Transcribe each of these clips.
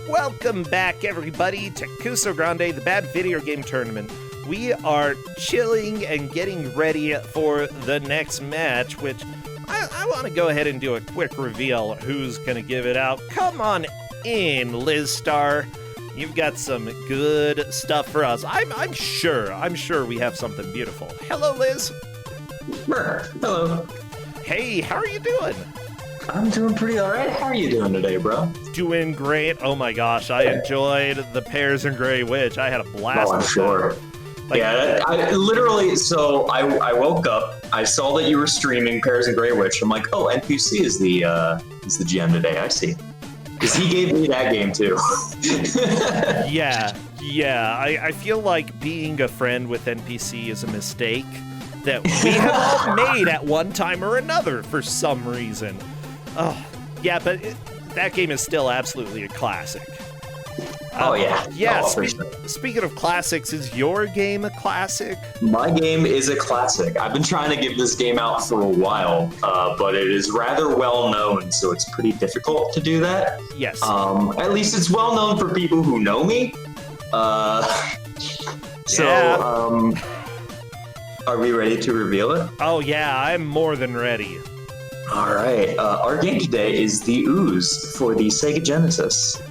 Welcome back, everybody, to Ku5ogrande, the Bad Video Game Tournament. We are chilling and getting ready for the next match, which I want to go ahead and do a quick reveal who's going to give it out. Come on in, Liz Star. You've got some good stuff for us. I'm sure we have something beautiful. Hello, Liz. Hello. Hey, how are you doing? I'm doing pretty all right. How are you doing today, bro? Doing great. Oh my gosh, I enjoyed the Pears and Grey Witch. I had a blast. Oh, I'm sure. Like, yeah, I literally. So I woke up. I saw that you were streaming Pears and Grey Witch. I'm like, oh, NPC is the GM today. I see. Because he gave me that game too. yeah. I feel like being a friend with NPC is a mistake that we have all made at one time or another for some reason. Oh, yeah, but that game is still absolutely a classic. Oh, yeah. Yeah, sure. Speaking of classics, is your game a classic? My game is a classic. I've been trying to give this game out for a while, but it is rather well known, so it's pretty difficult to do that. Yes. At least it's well known for people who know me. Are we ready to reveal it? Oh, yeah, I'm more than ready. All right. Our game today is the Ooze for the Sega Genesis.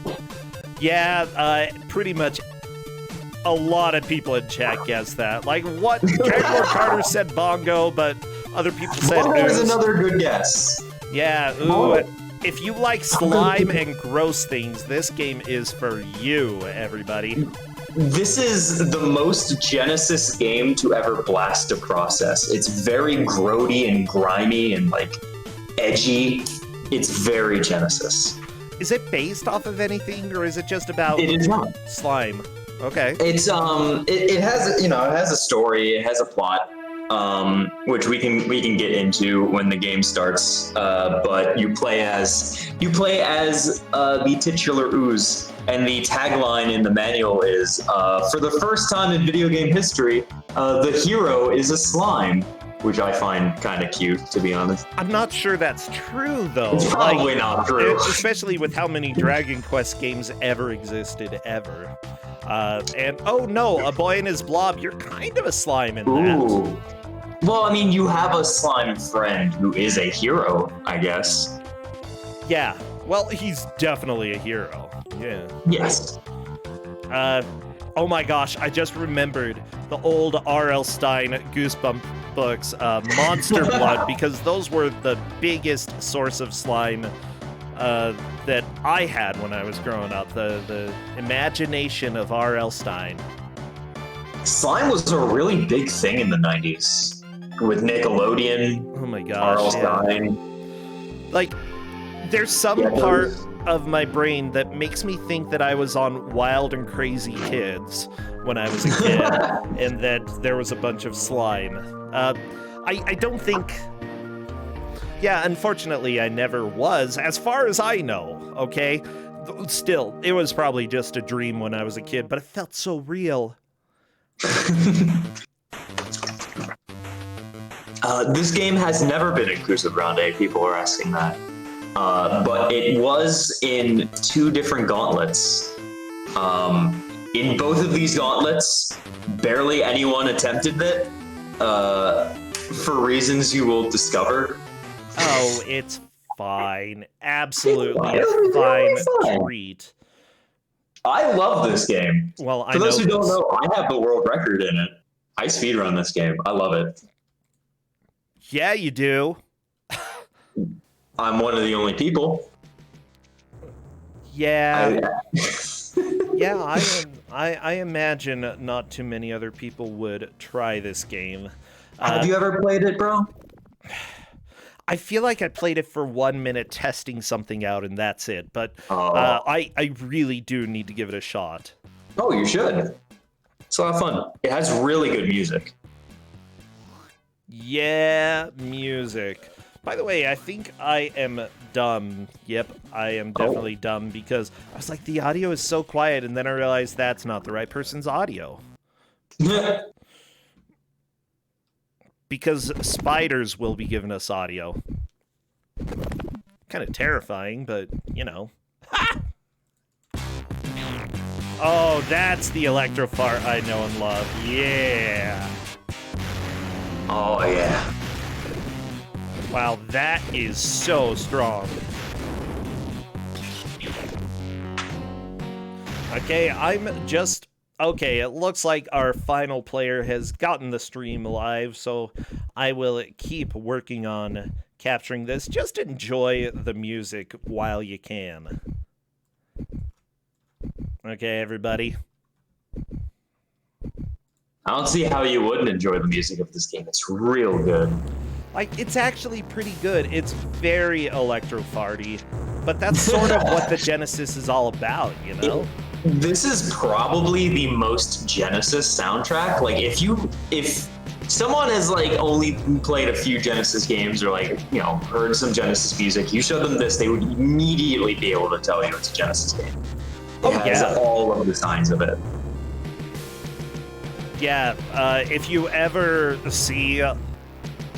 Yeah, pretty much a lot of people in chat guessed that. Like, what? Jaguar Carter said bongo, but other people said Bongo is ooze. another good guess. Yeah, ooh. If you like slime and gross things, this game is for you, everybody. This is the most Genesis game to ever blast a process. It's very grody and grimy and, like, edgy. It's very Genesis. Is it based off of anything, or is it just about It is not. slime? Okay. It's it has it has a story, it has a plot, which we can get into when the game starts. But you play as the titular Ooze, and the tagline in the manual is for the first time in video game history, the hero is a slime. Which I find kind of cute, to be honest. I'm not sure that's true, though. It's probably not true. Especially with how many Dragon Quest games ever existed, ever. And, oh no, a boy and his blob, you're kind of a slime in that. Ooh. Well, I mean, you have a slime friend who is a hero, I guess. Yeah, well, he's definitely a hero. Yeah. Yes. Oh my gosh, I just remembered the old R.L. Stine Goosebump books, Monster Blood, because those were the biggest source of slime that I had when I was growing up. The imagination of R.L. Stine. Slime was a really big thing in the 90s with Nickelodeon. Oh my gosh. R.L. Yeah. Stine. Like, there's some part of my brain that makes me think that I was on Wild and Crazy Kids when I was a kid, and that there was a bunch of slime. I don't think... Yeah, unfortunately, I never was, as far as I know, okay? Still, it was probably just a dream when I was a kid, but it felt so real. This game has never been in Ku5ogrande, people are asking that. But it was in 2 different gauntlets. In both of these gauntlets, barely anyone attempted it, for reasons you will discover. Oh, it's fine. Absolutely a fine treat. I love this game. Well, For those who don't know, I have the world record in it. I speedrun this game. I love it. Yeah, you do. I'm one of the only people. Yeah. Yeah, I imagine not too many other people would try this game. Have you ever played it, bro? I feel like I played it for 1 minute testing something out, and that's it. But I really do need to give it a shot. Oh, you should. It's a lot of fun. It has really good music. Yeah, music. By the way, I think I am dumb. Yep, I am definitely dumb, because I was like, the audio is so quiet, and then I realized that's not the right person's audio. Because spiders will be giving us audio. Kind of terrifying, but, you know. Ha! Oh, that's the electro fart I know and love. Yeah. Oh, yeah. Wow, that is so strong. Okay, Okay, it looks like our final player has gotten the stream live, so I will keep working on capturing this. Just enjoy the music while you can. Okay, everybody. I don't see how you wouldn't enjoy the music of this game. It's real good. Like, it's actually pretty good. It's very electro-farty, but that's sort of what the Genesis is all about, you know? This is probably the most Genesis soundtrack. Like, if someone has like only played a few Genesis games or like, you know, heard some Genesis music, you show them this, they would immediately be able to tell you it's a Genesis game. It has all of the signs of it. Yeah, if you ever see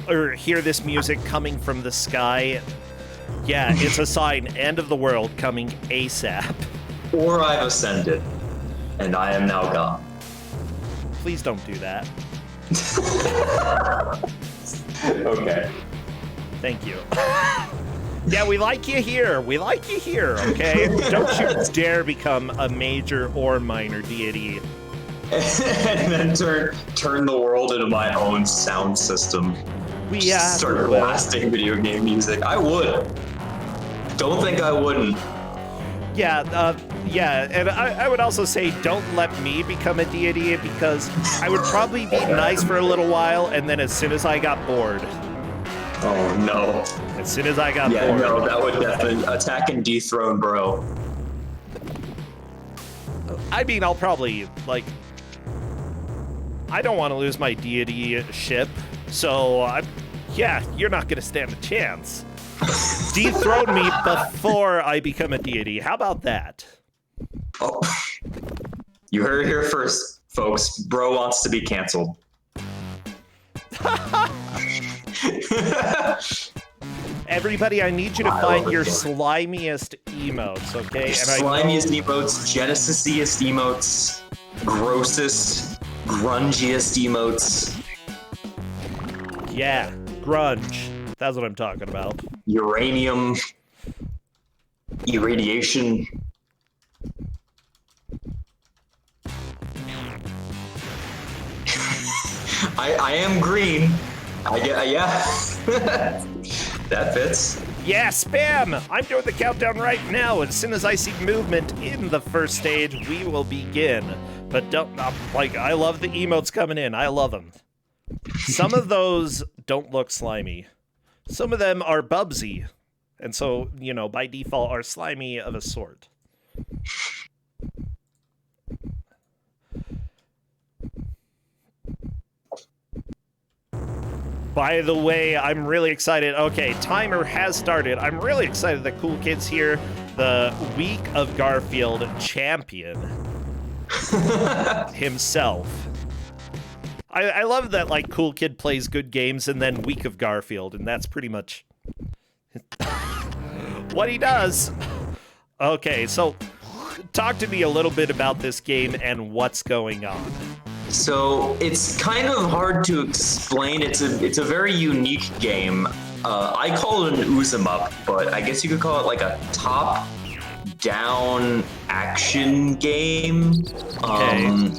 or hear this music coming from the sky, yeah, it's a sign, end of the world coming ASAP. Or I've ascended, and I am now gone. Please don't do that. Okay. Thank you. Yeah, we like you here. We like you here, okay? Don't you dare become a major or minor deity. And then turn the world into my own sound system. Start blasting video game music. I would. Don't think I wouldn't. Yeah, yeah, and I would also say don't let me become a deity because I would probably be nice for a little while, and then as soon as I got bored. Oh, no. As soon as I got bored. Yeah, no, that would definitely attack and dethrone, bro. I mean, I'll probably, like... I don't want to lose my deity ship, so yeah, you're not going to stand a chance. Dethrone me before I become a deity. How about that? Oh. You heard it here first, folks. Bro wants to be canceled. Everybody, I need you to find your slimiest emotes, okay? And slimiest emotes, Genesis-iest emotes, grossest, grungiest emotes. Yeah, grunge. That's what I'm talking about. Uranium. Irradiation. I am green. Yeah. That fits. Yeah, spam! I'm doing the countdown right now. As soon as I see movement in the first stage, we will begin. But don't, like, I love the emotes coming in. I love them. Some of those don't look slimy. Some of them are Bubsy. And so, you know, by default are slimy of a sort. By the way, I'm really excited. Okay, timer has started. I'm really excited that Cool Kid's here. The Week of Garfield champion himself. I love that, like, Cool Kid plays good games and then Week of Garfield, and that's pretty much what he does. Okay, so talk to me a little bit about this game and what's going on. So it's kind of hard to explain. It's a very unique game. I call it an Ooze 'em up, but I guess you could call it like a top-down action game. Okay.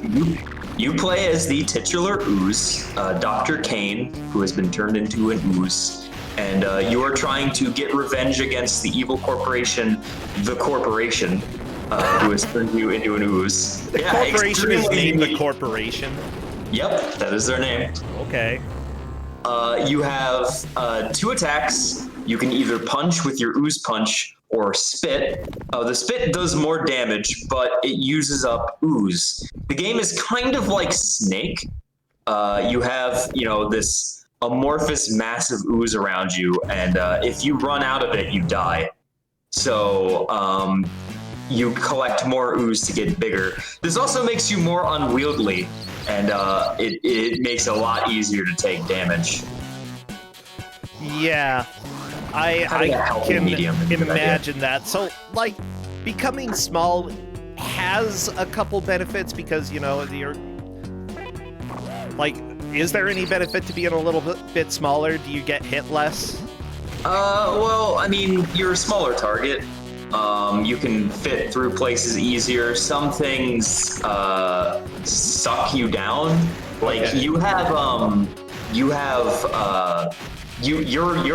You play as the titular Ooze, Dr. Kane, who has been turned into an Ooze, and you are trying to get revenge against the evil corporation, the Corporation. Who has turned you into an Ooze. The corporation is named the Corporation? Yep, that is their name. Okay. You have 2 attacks. You can either punch with your Ooze punch or spit. The spit does more damage, but it uses up Ooze. The game is kind of like Snake. You have, you know, this amorphous, massive Ooze around you, and if you run out of it, you die. So, you collect more Ooze to get bigger. This also makes you more unwieldy, and it makes it a lot easier to take damage. Yeah, I can imagine that. So, like, becoming small has a couple benefits because, you know, you're like, is there any benefit to being a little bit smaller? Do you get hit less? Well, I mean, you're a smaller target. You can fit through places easier. Some things suck you down. Like Okay. you're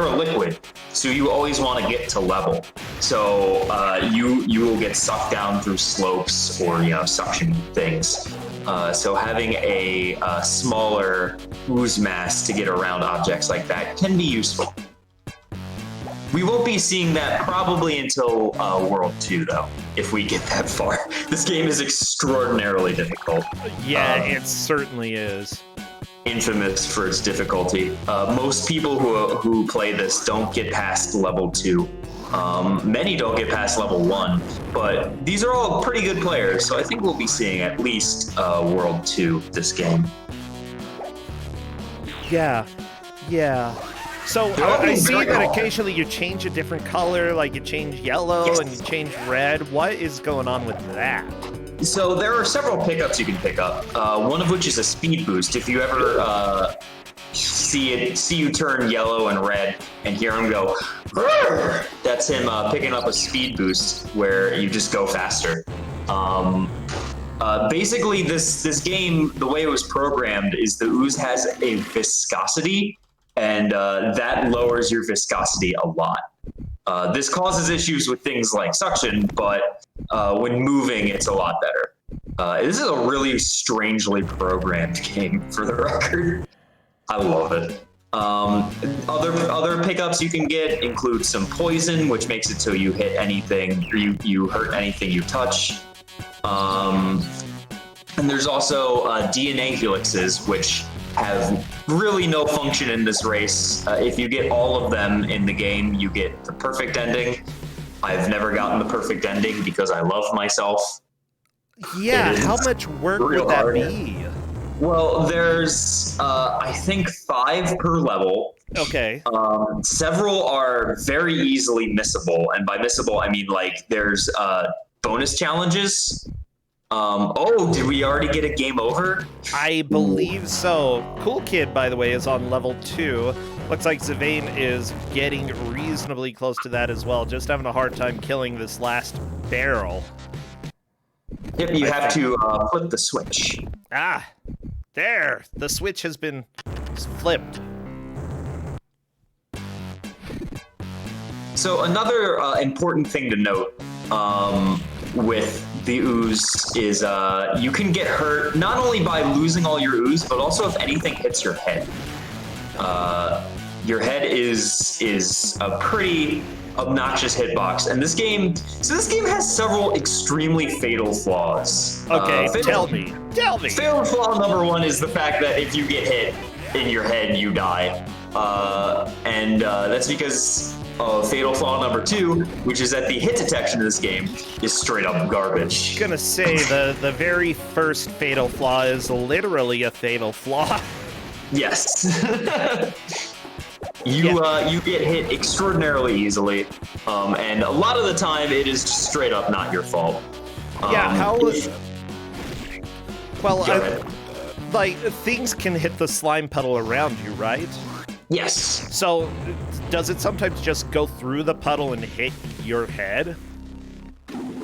a liquid, so you always want to get to level. So you will get sucked down through slopes or suction things. So having a smaller ooze mass to get around objects like that can be useful. We won't be seeing that probably until World 2, though, if we get that far. This game is extraordinarily difficult. Yeah, it certainly is. Infamous for its difficulty. Most people who play this don't get past level 2. Many don't get past level 1, but these are all pretty good players, so I think we'll be seeing at least World 2 this game. Yeah. So I see that occasionally you change a different color, like you change yellow Yes. and you change red. What is going on with that? So there are several pickups you can pick up. One of which is a speed boost. If you ever see you turn yellow and red and hear him go, "Grrr!" That's him picking up a speed boost where you just go faster. Basically, this game, the way it was programmed, is the ooze has a viscosity, and that lowers your viscosity a lot. This causes issues with things like suction, but when moving, it's a lot better. This is a really strangely programmed game, for the record. I love it. Other pickups you can get include some poison, which makes it so you hit anything, or you hurt anything you touch. And there's also DNA helixes, which have really no function in this race. If you get all of them in the game, you get the perfect ending. I've never gotten the perfect ending because I love myself. Yeah, how much work would that be? Well, there's, I think, 5 per level. Okay. Several are very easily missable. And by missable, I mean, like, there's bonus challenges. Did we already get a game over? I believe so. Cool Kid, by the way, is on level 2. Looks like Zavane is getting reasonably close to that as well. Just having a hard time killing this last barrel. Yep, you have to flip the switch. Ah, there. The switch has been flipped. So another important thing to note with the ooze is you can get hurt not only by losing all your ooze, but also if anything hits your head. Your head is a pretty obnoxious hitbox, and this game has several extremely fatal flaws. Okay, tell me. Fatal flaw number 1 is the fact that if you get hit in your head, you die, and that's because fatal flaw number 2, which is that the hit detection of this game is straight up garbage. I'm gonna say the very first fatal flaw is literally a fatal flaw. Yes. You get hit extraordinarily easily, and a lot of the time it is just straight up not your fault. Like, things can hit the slime puddle around you, right? Yes. So, does it sometimes just go through the puddle and hit your head?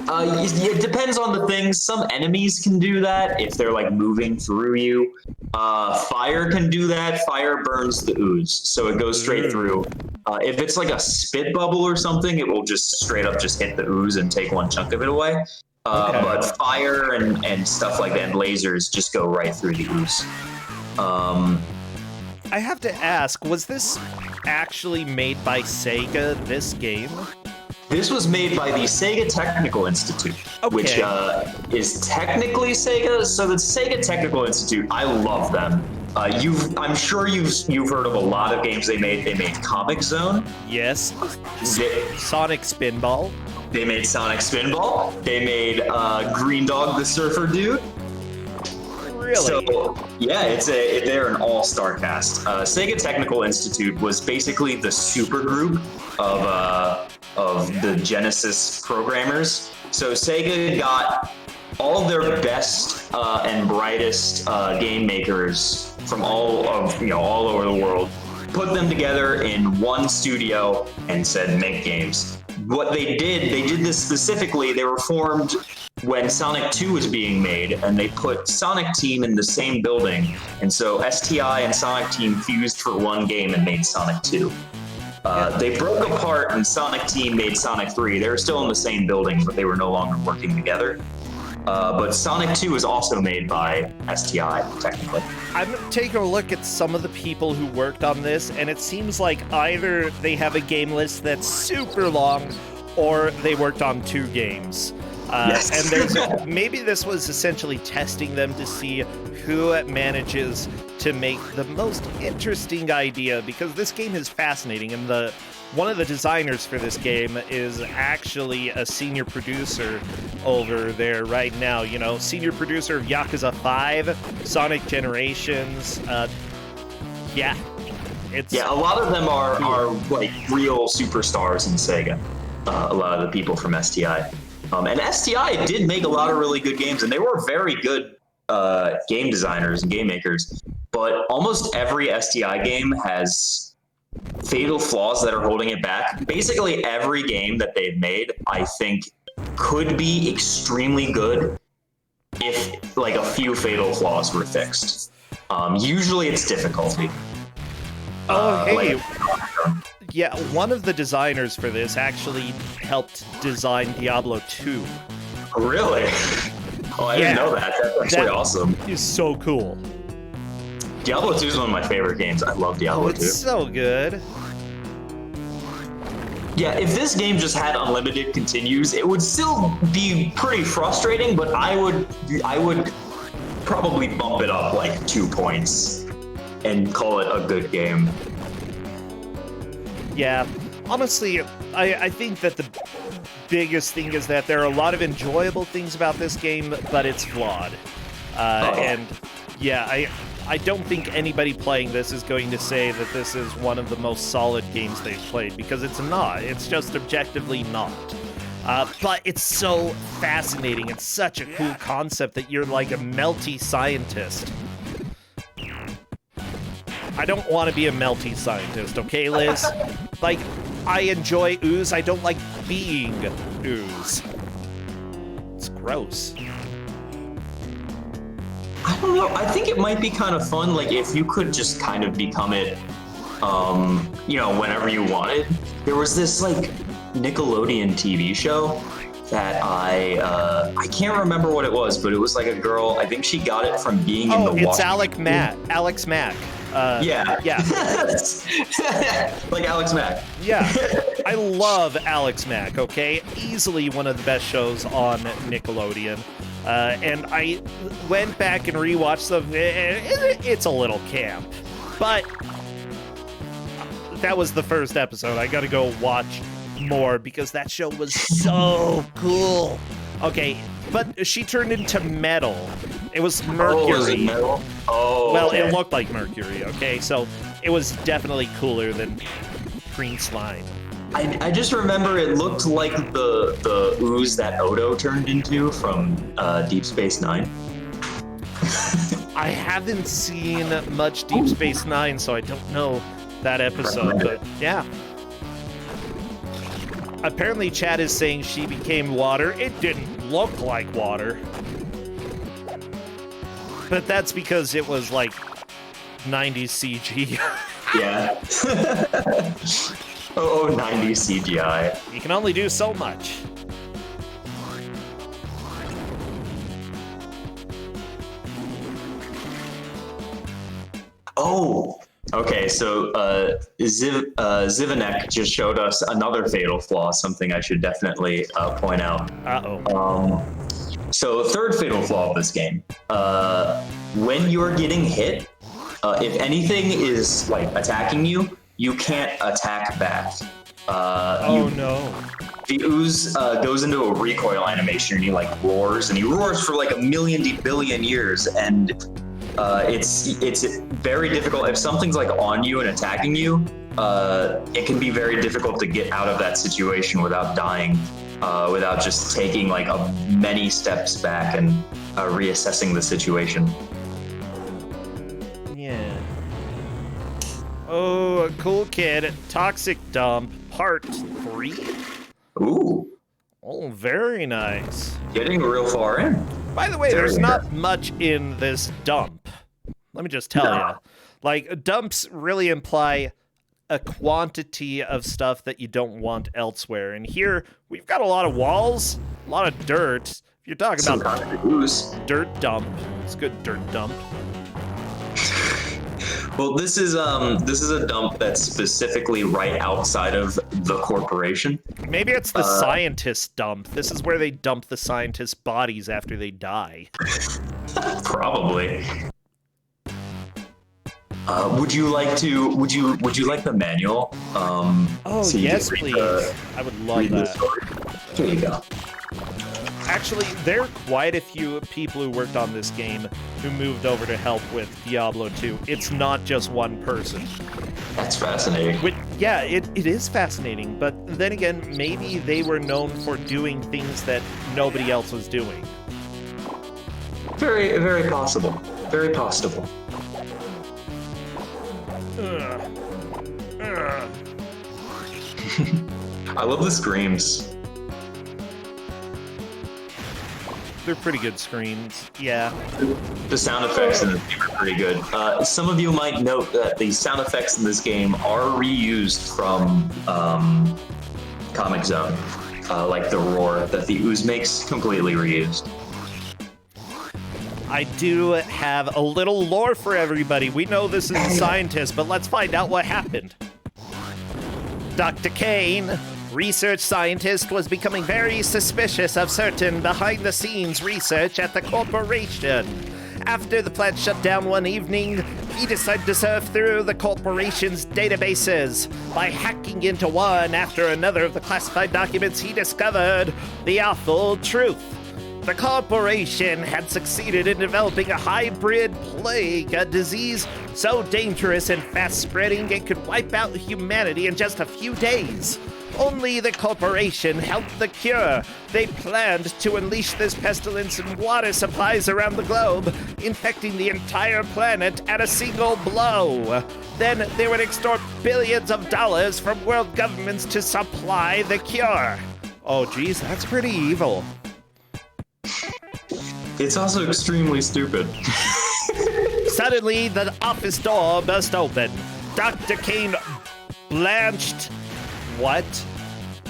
It depends on the things. Some enemies can do that if they're like moving through you. Fire can do that. Fire burns the ooze, so it goes straight through. If it's like a spit bubble or something, it will just straight up just hit the ooze and take one chunk of it away. But fire and stuff like that, and lasers just go right through the ooze. I have to ask, was this actually made by Sega, this game? This was made by the Sega Technical Institute, which is technically Sega. So the Sega Technical Institute, I love them. I'm sure you've heard of a lot of games they made. They made Comix Zone. Yes. Sonic Spinball. They made Sonic Spinball. They made Green Dog the Surfer Dude. Really? So yeah, they're an all-star cast. Sega Technical Institute was basically the super group of the Genesis programmers. So Sega got all of their best and brightest game makers from all over the world, put them together in one studio and said, make games. What they did this specifically. They were formed when Sonic 2 was being made, and they put Sonic Team in the same building. And so STI and Sonic Team fused for one game and made Sonic 2. They broke apart and Sonic Team made Sonic 3. They were still in the same building, but they were no longer working together. But Sonic 2 is also made by STI, technically. I'm taking a look at some of the people who worked on this, and it seems like either they have a game list that's super long, or they worked on 2 games. Yes. And maybe this was essentially testing them to see who manages to make the most interesting idea, because this game is fascinating, and one of the designers for this game is actually a senior producer over there right now. You know, senior producer of Yakuza 5, Sonic Generations. A lot of them are like real superstars in Sega. A lot of the people from STI. And STI did make a lot of really good games, and they were very good game designers and game makers. But almost every STI game has fatal flaws that are holding it back. Basically, every game that they've made, I think, could be extremely good if like a few fatal flaws were fixed. Usually, it's difficulty. Yeah, one of the designers for this actually helped design Diablo 2. Really? Oh, I didn't know that. That's actually awesome. It's so cool. Diablo 2 is one of my favorite games. I love Diablo 2. It's so good. Yeah, if this game just had unlimited continues, it would still be pretty frustrating, but I would probably bump it up like 2 points and call it a good game. Yeah, honestly, I think that the biggest thing is that there are a lot of enjoyable things about this game, but it's flawed. And yeah, I don't think anybody playing this is going to say that this is one of the most solid games they've played, because it's not. It's just objectively not. But it's so fascinating. It's such a cool concept that you're like a melty scientist. I don't want to be a melty scientist, okay, Liz? Like, I enjoy Ooze. I don't like being Ooze. It's gross. I don't know. I think it might be kind of fun, like, if you could just kind of become it, whenever you wanted. There was this, like, Nickelodeon TV show that I can't remember what it was, but it was like a girl. I think she got it from being in the it's Alex Mack. Yeah. Like Alex Mack. Yeah. I love Alex Mack, okay? Easily one of the best shows on Nickelodeon. And I went back and rewatched some. It's a little camp. But that was the first episode. I gotta go watch more because that show was so cool. Okay, but she turned into metal. It was Mercury. Oh, was it metal? Oh, well, okay. It looked like Mercury, okay? So it was definitely cooler than green slime. I just remember it looked like the ooze that Odo turned into from Deep Space Nine. I haven't seen much Deep Space Nine, so I don't know that episode, but yeah. Apparently, Chad is saying she became water. It didn't look like water. But that's because it was like 90s CG. Yeah. 90s CGI. You can only do so much. Oh, okay. So Zivanek just showed us another fatal flaw, something I should definitely point out. So third fatal flaw of this game. When you're getting hit, if anything is like attacking you, you can't attack back. No. The Ooze goes into a recoil animation and he like roars, and he roars for like a million billion years, and it's very difficult. If something's like on you and attacking you, it can be very difficult to get out of that situation without dying. without just taking like many steps back and reassessing the situation. Yeah. Oh, cool kid. Toxic Dump, Part 3? Ooh. Oh, very nice. Getting real far in. By the way, there's not much in this dump. Let me just tell you. Like, dumps really imply a quantity of stuff that you don't want elsewhere. And here, we've got a lot of walls, a lot of dirt. If you're talking about ooze. Dirt dump, it's a good dirt dump. Well, this is a dump that's specifically right outside of the corporation. Maybe it's the scientist dump. This is where they dump the scientists' bodies after they die. Probably. Would you like the manual? Oh, so yes, please. I would love that. Here you go. Actually, there are quite a few people who worked on this game who moved over to help with Diablo 2. It's not just one person. That's fascinating. Yeah, it is fascinating, but then again, maybe they were known for doing things that nobody else was doing. Very, very possible. Very possible. I love the screams. They're pretty good screams, yeah. The sound effects in this game are pretty good. Some of you might note that the sound effects in this game are reused from Comic Zone. Like the roar that the Ooze makes, completely reused. I do have a little lore for everybody. We know this is a scientist, but let's find out what happened. Dr. Kane, research scientist, was becoming very suspicious of certain behind-the-scenes research at the corporation. After the plant shut down one evening, he decided to surf through the corporation's databases. By hacking into one after another of the classified documents, he discovered the awful truth. The corporation had succeeded in developing a hybrid plague, a disease so dangerous and fast-spreading it could wipe out humanity in just a few days. Only the corporation held the cure. They planned to unleash this pestilence in water supplies around the globe, infecting the entire planet at a single blow. Then they would extort billions of dollars from world governments to supply the cure. Oh, geez, that's pretty evil. It's also extremely stupid. Suddenly, the office door burst open. Dr. Kane blanched. What?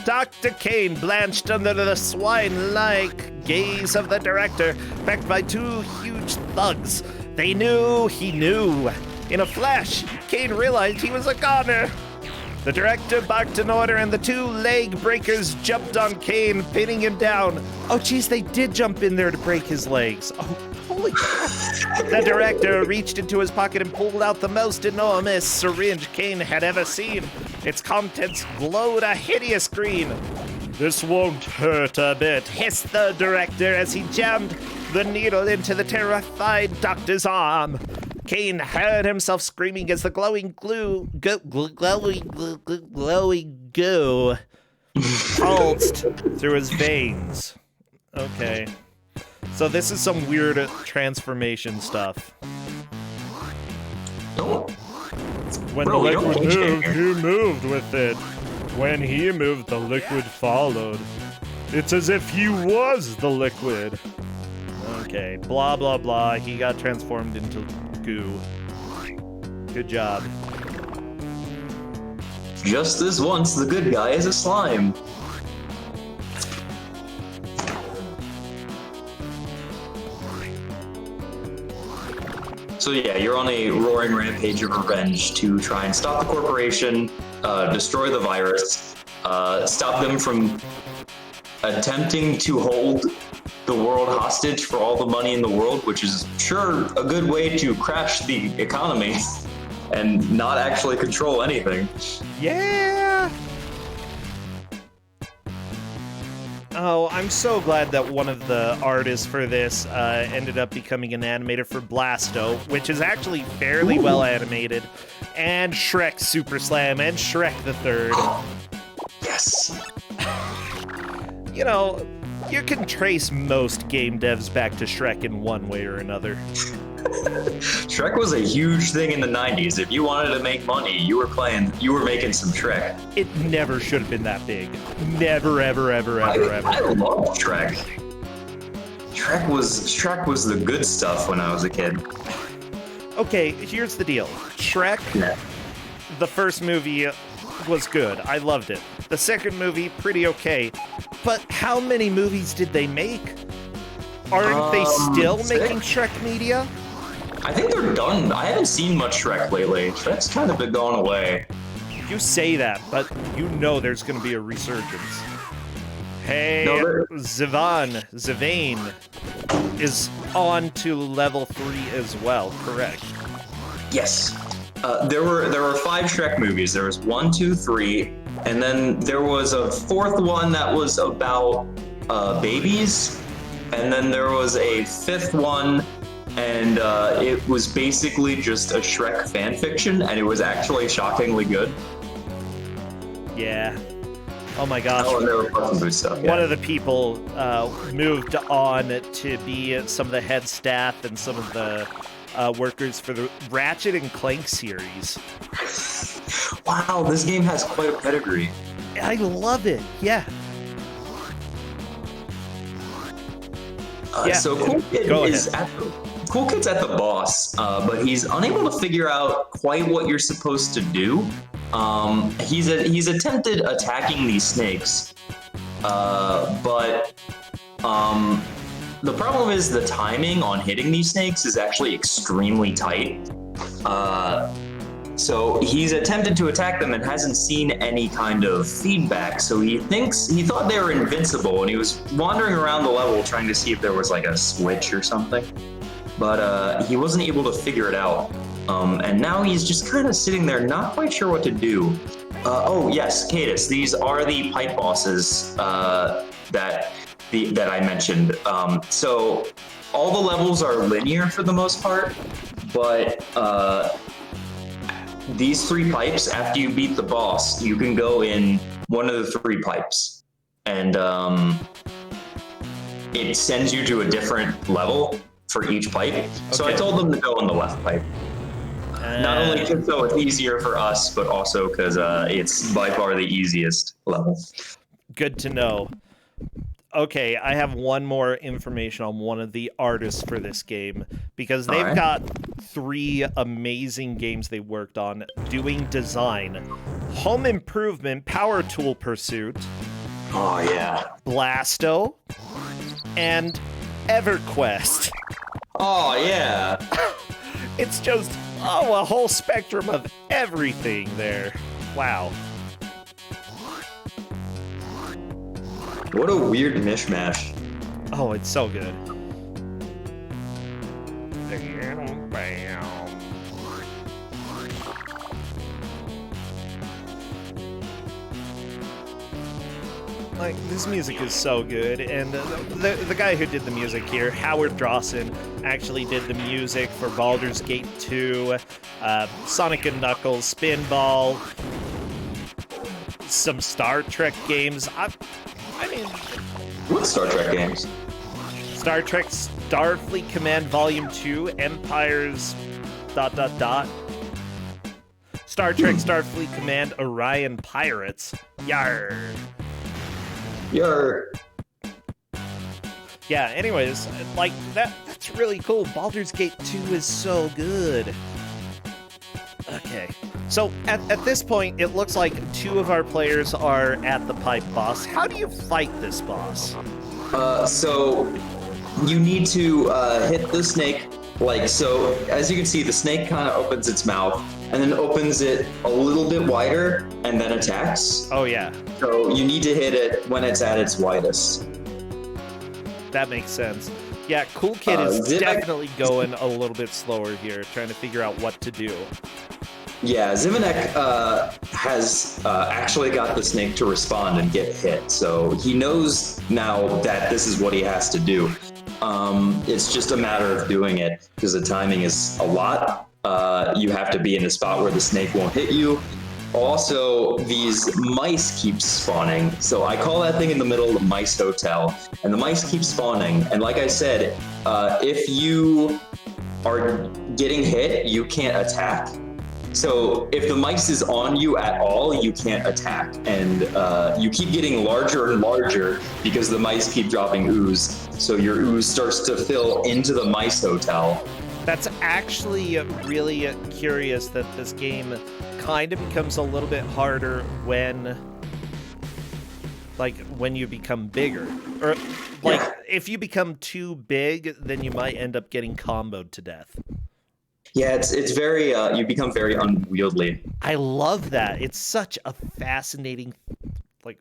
Dr. Kane blanched under the swine-like gaze of the director, backed by two huge thugs. They knew he knew. In a flash, Kane realized he was a goner. The director barked an order, and the two leg breakers jumped on Kane, pinning him down. Oh, geez, they did jump in there to break his legs. Oh, holy crap. The director reached into his pocket and pulled out the most enormous syringe Kane had ever seen. Its contents glowed a hideous green. This won't hurt a bit, hissed the director as he jammed the needle into the terrified doctor's arm. Kane heard himself screaming as the glowing goo pulsed through his veins. Okay. So this is some weird transformation stuff. When the liquid moved, he moved with it. When he moved, the liquid followed. It's as if he was the liquid. Okay, blah, blah, blah. He got transformed into goo. Good job. Just this once, the good guy is a slime. So yeah, you're on a roaring rampage of revenge to try and stop the corporation, destroy the virus, stop them from attempting to hold the world hostage for all the money in the world, which is sure a good way to crash the economy and not actually control anything. Yeah! Oh, I'm so glad that one of the artists for this ended up becoming an animator for Blasto, which is actually fairly well animated, and Shrek Super Slam, and Shrek the Third. Yes. you know, you can trace most game devs back to Shrek in one way or another. Shrek was a huge thing in the 90s. If you wanted to make money, you were making some Shrek. It never should have been that big. Never, ever, ever, ever, ever. I love Shrek. Shrek was the good stuff when I was a kid. Okay, here's the deal. Shrek, the first movie was good. I loved it. The second movie, pretty okay. But how many movies did they make? Aren't they still making Shrek media? I think they're done. I haven't seen much Shrek lately. Shrek's kind of been going away. You say that, but you know there's going to be a resurgence. Hey, Zivane is on to level 3 as well, correct? Yes. There were 5 Shrek movies. There was 1, 2, 3, and then there was a 4th one that was about babies, and then there was a 5th one, and it was basically just a Shrek fan fiction, and it was actually shockingly good. Yeah. Oh my gosh. Oh, and there were fucking good stuff. One of the people moved on to be some of the head staff and some of the workers for the Ratchet and Clank series. Wow, this game has quite a pedigree. I love it. Yeah. So Cool Kid's at the boss, but he's unable to figure out quite what you're supposed to do. He's attempted attacking these snakes, but the problem is the timing on hitting these snakes is actually extremely tight. So he's attempted to attack them and hasn't seen any kind of feedback. So he thought they were invincible, and he was wandering around the level trying to see if there was like a switch or something. But he wasn't able to figure it out. And now he's just kind of sitting there, not quite sure what to do. Oh yes, Cadus, these are the pipe bosses that I mentioned. So all the levels are linear for the most part, but these 3 pipes, after you beat the boss, you can go in one of the 3 pipes, and it sends you to a different level for each pipe. Okay. So I told them to go in the left pipe. Not only because so it's easier for us, but also because it's by far the easiest level. Good to know. Okay, I have one more information on one of the artists for this game, because they've got 3 amazing games they worked on doing design. Home Improvement, Power Tool Pursuit. Oh, yeah. Blasto. And EverQuest. Oh, yeah. It's just, a whole spectrum of everything there. Wow. What a weird mishmash. Oh, it's so good. Like, this music is so good, and the guy who did the music here, Howard Drawson, actually did the music for Baldur's Gate 2, Sonic & Knuckles, Spinball, some Star Trek games. I mean... What Star Trek games? Star Trek Starfleet Command Volume 2, Empires... ... Star Trek Starfleet Command Orion Pirates. Yarr. Yarr. Yeah, anyways, like, that's really cool. Baldur's Gate 2 is so good. Okay. So, at this point, it looks like 2 of our players are at the pipe boss. How do you fight this boss? So, you need to hit the snake. Like, so, as you can see, the snake kind of opens its mouth, and then opens it a little bit wider, and then attacks. Oh, yeah. So, you need to hit it when it's at its widest. That makes sense. Yeah, Cool Kid is definitely going a little bit slower here, trying to figure out what to do. Yeah, Zivanek has actually got the snake to respond and get hit, so he knows now that this is what he has to do. It's just a matter of doing it, because the timing is a lot. You have to be in a spot where the snake won't hit you, also these mice keep spawning. So I call that thing in the middle the mice hotel, and the mice keep spawning. And like I said, if you are getting hit, you can't attack. So if the mice is on you at all, you can't attack, and you keep getting larger and larger because the mice keep dropping ooze. So your ooze starts to fill into the mice hotel. That's actually really curious that this game kind of becomes a little bit harder when you become bigger. Or if you become too big, then you might end up getting comboed to death. Yeah, it's very, you become very unwieldy. I love that. It's such a fascinating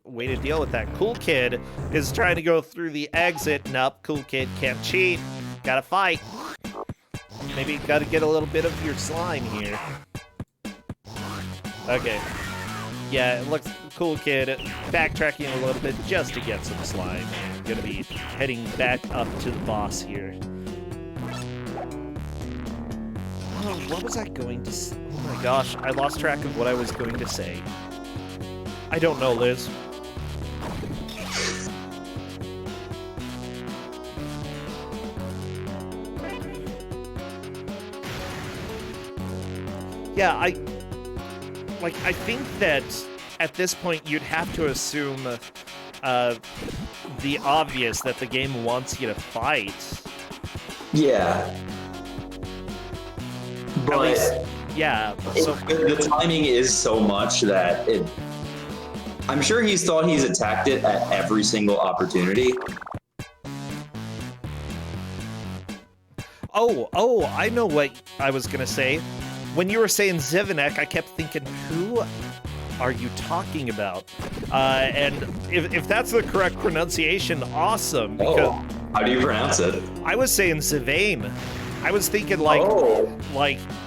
way to deal with that. Cool Kid is trying to go through the exit. Nope, Cool Kid can't cheat. Gotta fight. Maybe gotta get a little bit of your slime here. Okay. Yeah, it looks Cool Kid backtracking a little bit just to get some slime. Gonna be heading back up to the boss here. Oh, what was I going to say? Oh my gosh, I lost track of what I was going to say. I don't know, Liz. Yeah, I think that at this point you'd have to assume the obvious, that the game wants you to fight. Yeah. But at least, yeah. So the timing is so much that I'm sure he's thought he's attacked it at every single opportunity. Oh, I know what I was gonna say. When you were saying Zivanek, I kept thinking, who are you talking about? And if that's the correct pronunciation, awesome. Because how do you pronounce it? I was saying Zivane. I was thinking like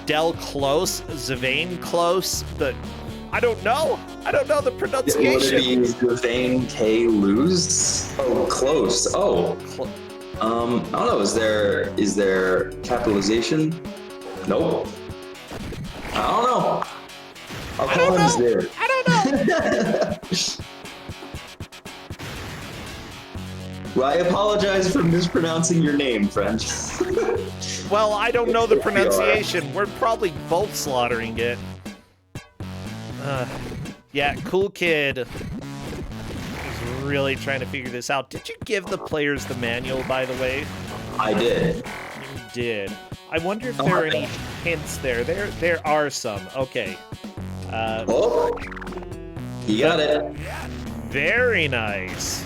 Del Close, Zivane Close, but I don't know. I don't know the pronunciation. Would it be Zivane K. Lose? Oh, close. Oh. I don't know. Is there capitalization? Nope. I don't know. I'll call him Ziv. I don't know. Well, I apologize for mispronouncing your name, friend. Well, I don't know the pronunciation. We're probably both slaughtering it. Yeah, Cool Kid is really trying to figure this out. Did you give the players the manual, by the way? I did. You did. I wonder if there are any hints there. There are some. Okay. You got it. Very nice.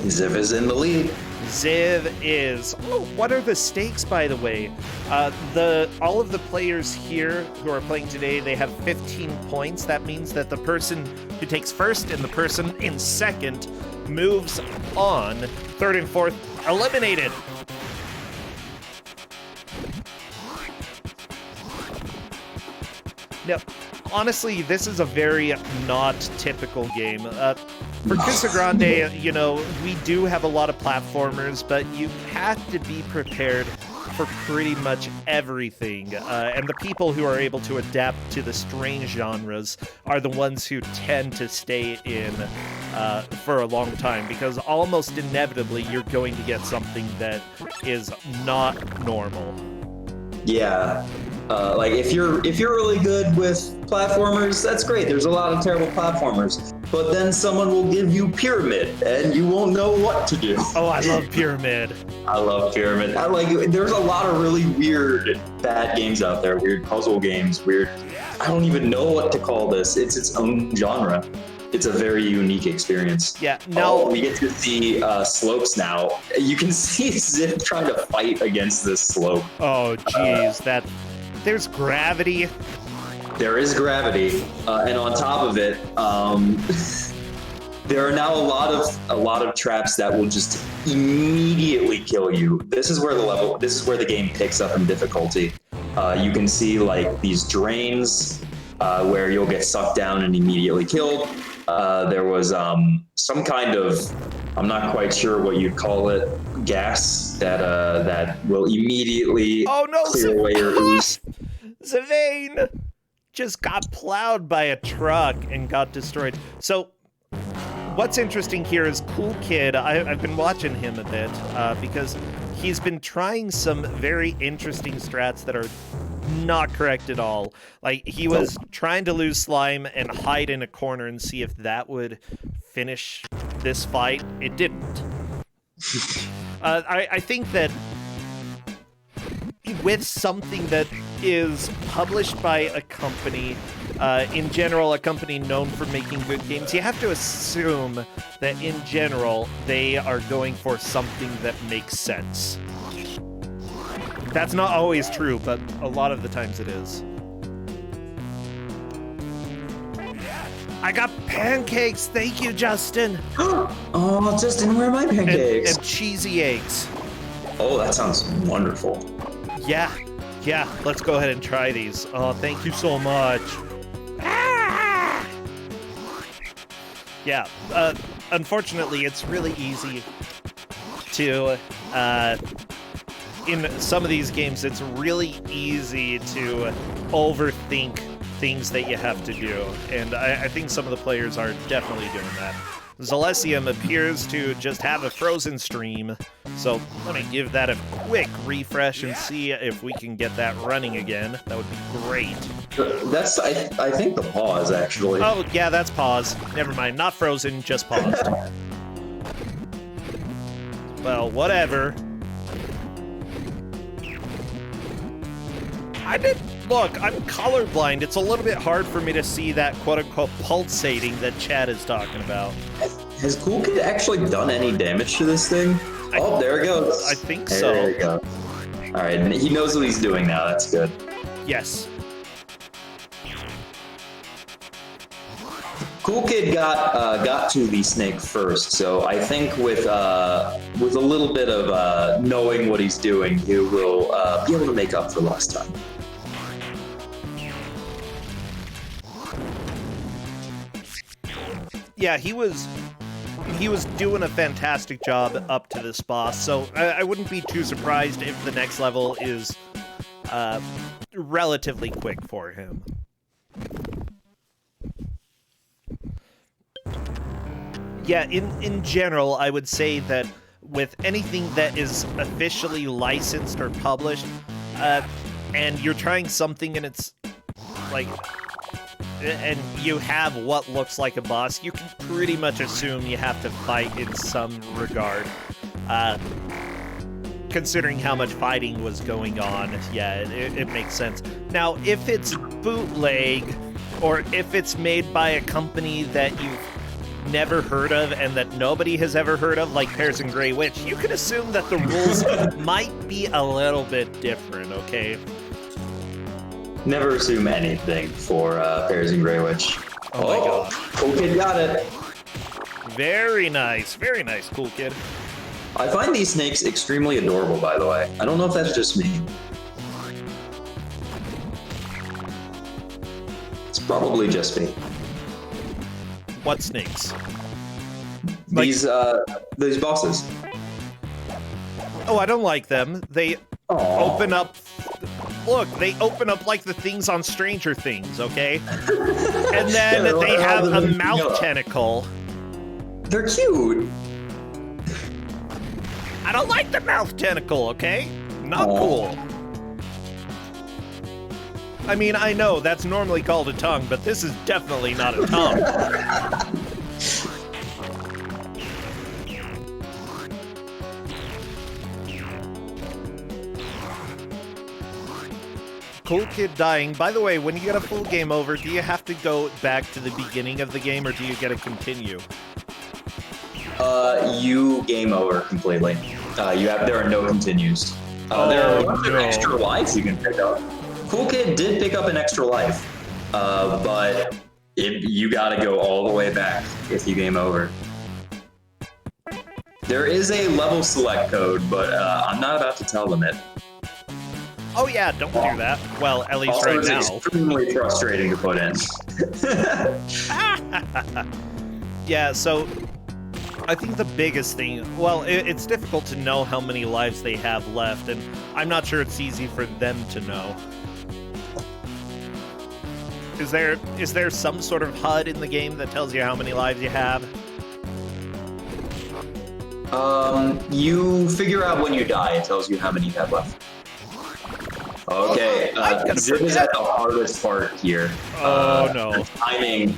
Ziv is in the lead. Ziv is. Oh, what are the stakes, by the way? All of the players here who are playing today, they have 15 points. That means that the person who takes first and the person in second moves on. Third and fourth eliminated. Now, honestly, this is a very not typical game. For Ku5ogrande, you know, we do have a lot of platformers, but you have to be prepared for pretty much everything. And the people who are able to adapt to the strange genres are the ones who tend to stay in for a long time, because almost inevitably you're going to get something that is not normal. Yeah. Like if you're really good with platformers, that's great. There's a lot of terrible platformers. But then someone will give you Pyramid, and you won't know what to do. Oh, I love Pyramid. I love Pyramid. There's a lot of really weird, bad games out there. Weird puzzle games. Weird. I don't even know what to call this. It's its own genre. It's a very unique experience. Yeah. Now we get to see slopes now. You can see Ziv trying to fight against this slope. Oh, geez, there's gravity. There is gravity, and on top of it, there are now a lot of traps that will just immediately kill you. This is where the game picks up in difficulty. You can see like these drains where you'll get sucked down and immediately killed. There was some kind of, I'm not quite sure what you'd call it, gas that will immediately clear away your ooze. Zivane! just got plowed by a truck and got destroyed. So what's interesting here is Cool Kid. I've been watching him a bit because he's been trying some very interesting strats that are not correct at all. Like, he was trying to lose slime and hide in a corner and see if that would finish this fight. It didn't. I think that with something that is published by a company, in general, a company known for making good games, you have to assume that in general, they are going for something that makes sense. That's not always true, but a lot of the times it is. I got pancakes! Thank you, Justin! Oh, Justin, where are my pancakes? And cheesy eggs. Oh, that sounds wonderful. Yeah, let's go ahead and try these. Oh, thank you so much. Ah! Yeah, unfortunately, it's really easy to, in some of these games, it's really easy to overthink things that you have to do, and I think some of the players are definitely doing that. Zalesium appears to just have a frozen stream, so let me give that a quick refresh and see if we can get that running again. That would be great. That's, I think, the pause, actually. Oh, yeah, that's pause. Never mind, not frozen, just paused. Well, whatever. Look, I'm colorblind. It's a little bit hard for me to see that quote-unquote pulsating that Chad is talking about. Has Cool Kid actually done any damage to this thing? Oh, there it goes. I think so. There you go. All right, he knows what he's doing now. That's good. Yes. Cool Kid got to the snake first, so I think with a little bit of knowing what he's doing, he will be able to make up for lost time. Yeah, he was doing a fantastic job up to this boss, so I wouldn't be too surprised if the next level is relatively quick for him. Yeah, in general, I would say that with anything that is officially licensed or published, and you're trying something and it's like, and you have what looks like a boss, you can pretty much assume you have to fight in some regard. Considering how much fighting was going on, yeah, it makes sense. Now, if it's bootleg, or if it's made by a company that you've never heard of and that nobody has ever heard of, like Pears and Grey Witch, you can assume that the rules might be a little bit different, okay? Never assume anything for Pears and Grey Witch. Oh my god. Cool Kid got it. Very nice, Cool Kid. I find these snakes extremely adorable, by the way. I don't know if that's just me. It's probably just me. What snakes? These bosses. Oh, I don't like them. They open up. Look, they open up like the things on Stranger Things, okay? And then they have a mouth tentacle. They're cute. I don't like the mouth tentacle, okay? Not cool. I mean, I know that's normally called a tongue, but this is definitely not a tongue. Cool Kid dying. By the way, when you get a full game over, do you have to go back to the beginning of the game, or do you get to continue? You game over completely. There are no continues. There are a bunch of extra lives you can pick up. Cool Kid did pick up an extra life, but you gotta go all the way back if you game over. There is a level select code, but I'm not about to tell them it. Oh yeah, don't do that. Well, at least Also, right it's now. extremely frustrating to put in. Yeah, so I think the biggest thing, well, it's difficult to know how many lives they have left, and I'm not sure it's easy for them to know. Is there some sort of HUD in the game that tells you how many lives you have? You figure out when you die. It tells you how many you have left. Okay, Zip is at the hardest part here. Oh no!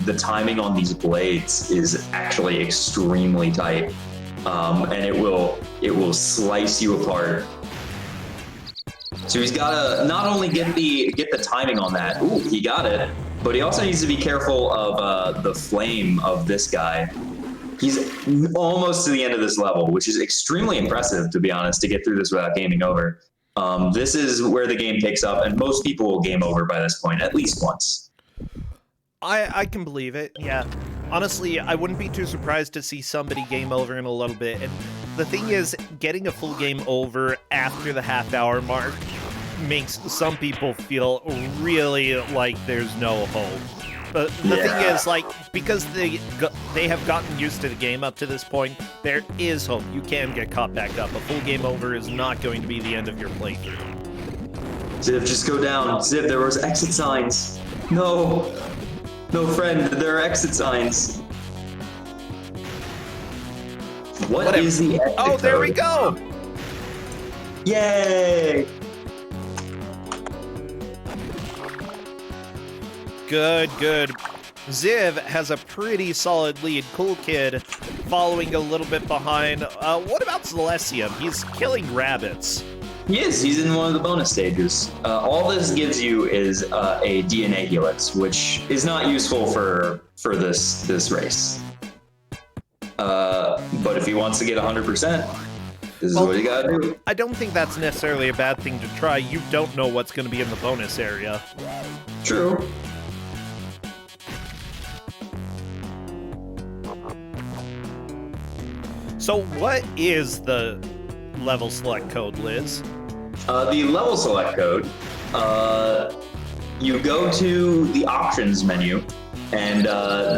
The timing on these blades is actually extremely tight, and it will slice you apart. So he's got to not only get the timing on that. Ooh, he got it, but he also needs to be careful of the flame of this guy. He's almost to the end of this level, which is extremely impressive, to be honest, to get through this without gaming over. This is where the game picks up, and most people will game over by this point, at least once. I can believe it, yeah. Honestly, I wouldn't be too surprised to see somebody game over in a little bit. And the thing is, getting a full game over after the half-hour mark makes some people feel really like there's no hope. But the thing is, like, because they have gotten used to the game up to this point, there is hope. You can get caught back up. A full game over is not going to be the end of your playthrough. Zip, just go down. Zip, there was exit signs. No. No, friend, there are exit signs. What is the exit Oh, there code? we go! Yay! Good, good. Ziv has a pretty solid lead. Cool Kid following a little bit behind. What about Celestium? He's killing rabbits. He is. He's in one of the bonus stages. All this gives you is a DNA helix, which is not useful for this race. But if he wants to get 100%, this is what you gotta do. I don't think that's necessarily a bad thing to try. You don't know what's going to be in the bonus area. True. So what is the level select code, Liz? The level select code, you go to the options menu, and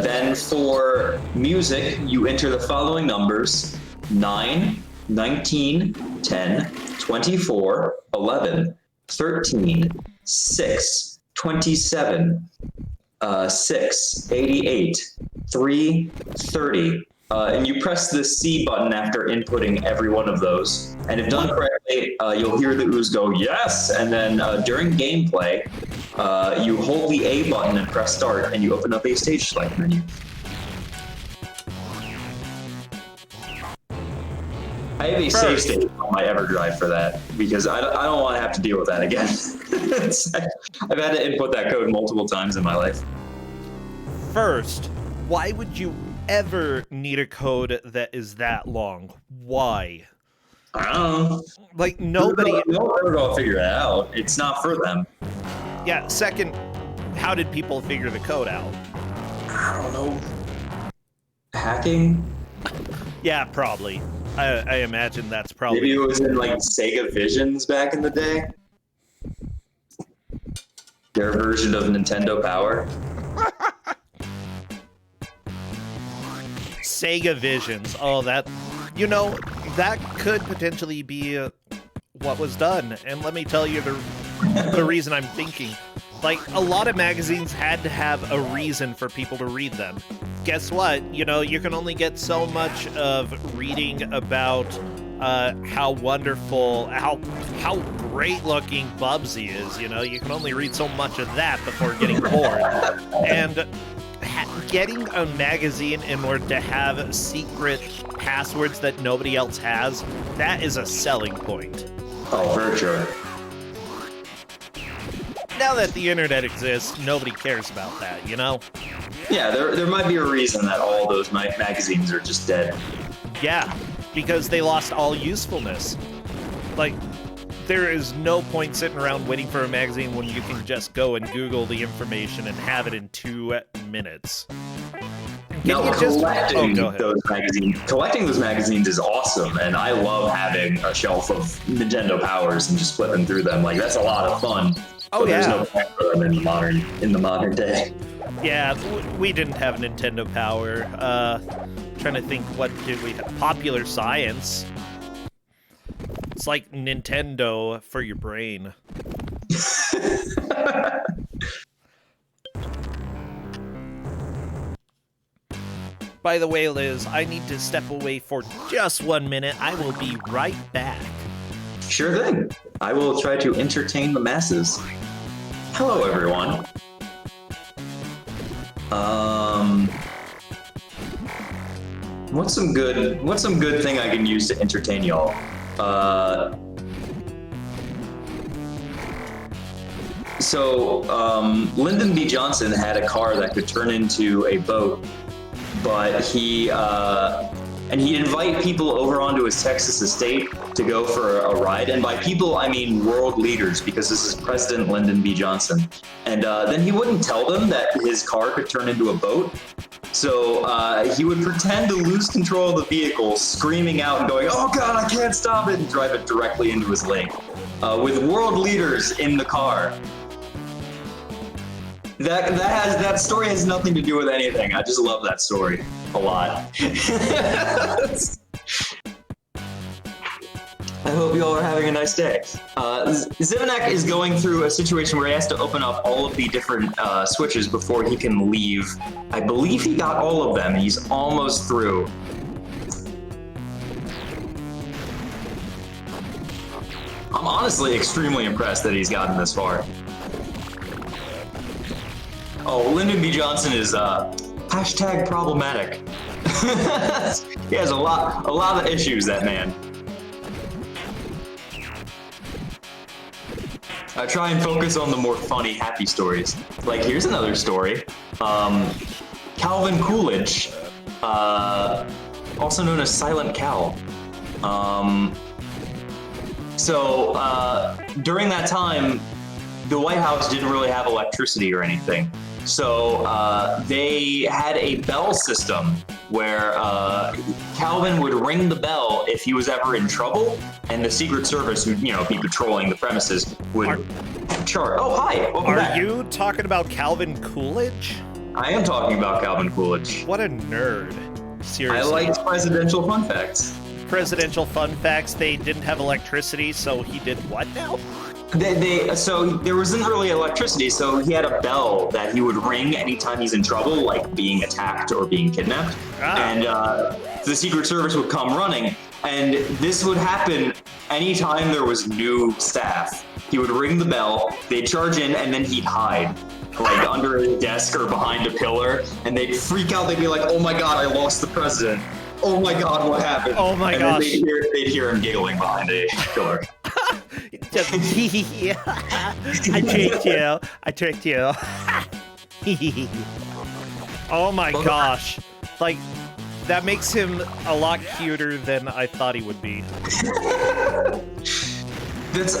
then for music, you enter the following numbers: 9, 19, 10, 24, 11, 13, 6, 27, 6, 88, 3, 30. And you press the C button after inputting every one of those. And if done correctly, you'll hear the ooze go, yes! And then during gameplay, you hold the A button and press start, and you open up a stage select menu. I have a save state on my EverDrive for that, because I don't want to have to deal with that again. I've had to input that code multiple times in my life. First, why would you ever need a code that is that long? Why? I don't know. Like, nobody... They'll ever go figure it out. It's not for them. Yeah, second, how did people figure the code out? I don't know. Hacking? Yeah, probably. I imagine that's probably... Maybe it was in, like, Sega Visions back in the day? Their version of Nintendo Power? Sega Visions. Oh, that... You know, that could potentially be what was done. And let me tell you the reason I'm thinking. Like, a lot of magazines had to have a reason for people to read them. Guess what? You know, you can only get so much of reading about how wonderful, how great-looking Bubsy is, you know? You can only read so much of that before getting bored. And getting a magazine in order to have secret passwords that nobody else has, that is a selling point. Oh, for sure. Now that the internet exists, nobody cares about that, you know? Yeah, there might be a reason that all those magazines are just dead. Yeah, because they lost all usefulness. Like, there is no point sitting around waiting for a magazine when you can just go and Google the information and have it in 2 minutes. Collecting those magazines is awesome, and I love having a shelf of Nintendo Powers and just flipping through them. Like, that's a lot of fun. Oh, but yeah. There's no point for them in the modern day. Yeah, we didn't have Nintendo Power. Trying to think, what did we have? Popular Science. It's like Nintendo for your brain. By the way, Liz, I need to step away for just 1 minute. I will be right back. Sure thing. I will try to entertain the masses. Hello, everyone. What's some good thing I can use to entertain y'all? Lyndon B. Johnson had a car that could turn into a boat, but he'd invite people over onto his Texas estate to go for a ride. And by people, I mean world leaders, because this is President Lyndon B. Johnson. And then he wouldn't tell them that his car could turn into a boat. So he would pretend to lose control of the vehicle, screaming out and going, "Oh God, I can't stop it," and drive it directly into his lake. With world leaders in the car. That story has nothing to do with anything. I just love that story a lot. I hope you all are having a nice day. Zivanek is going through a situation where he has to open up all of the different switches before he can leave. I believe he got all of them. He's almost through. I'm honestly extremely impressed that he's gotten this far. Oh, Lyndon B. Johnson is hashtag problematic. He has a lot of issues, that man. I try and focus on the more funny, happy stories. Like, here's another story. Calvin Coolidge, also known as Silent Cal. During that time, the White House didn't really have electricity or anything. So they had a bell system where Calvin would ring the bell if he was ever in trouble, and the Secret Service, who'd, be patrolling the premises, would chart. Oh, hi. Welcome back. Are you talking about Calvin Coolidge? I am talking about Calvin Coolidge. What a nerd. Seriously. I like presidential fun facts. Presidential fun facts, they didn't have electricity, so he did what now? So there wasn't really electricity, so he had a bell that he would ring anytime he's in trouble, like being attacked or being kidnapped. And the Secret Service would come running, and this would happen anytime there was new staff. He would ring the bell, they'd charge in, and then he'd hide, like under a desk or behind a pillar, and they'd freak out. They'd be like, "Oh my God, I lost the president. Oh my God, what happened?" Oh my gosh. And then they'd hear him giggling behind a pillar. Just, I tricked you. Oh my gosh. Like, that makes him a lot cuter than I thought he would be. That's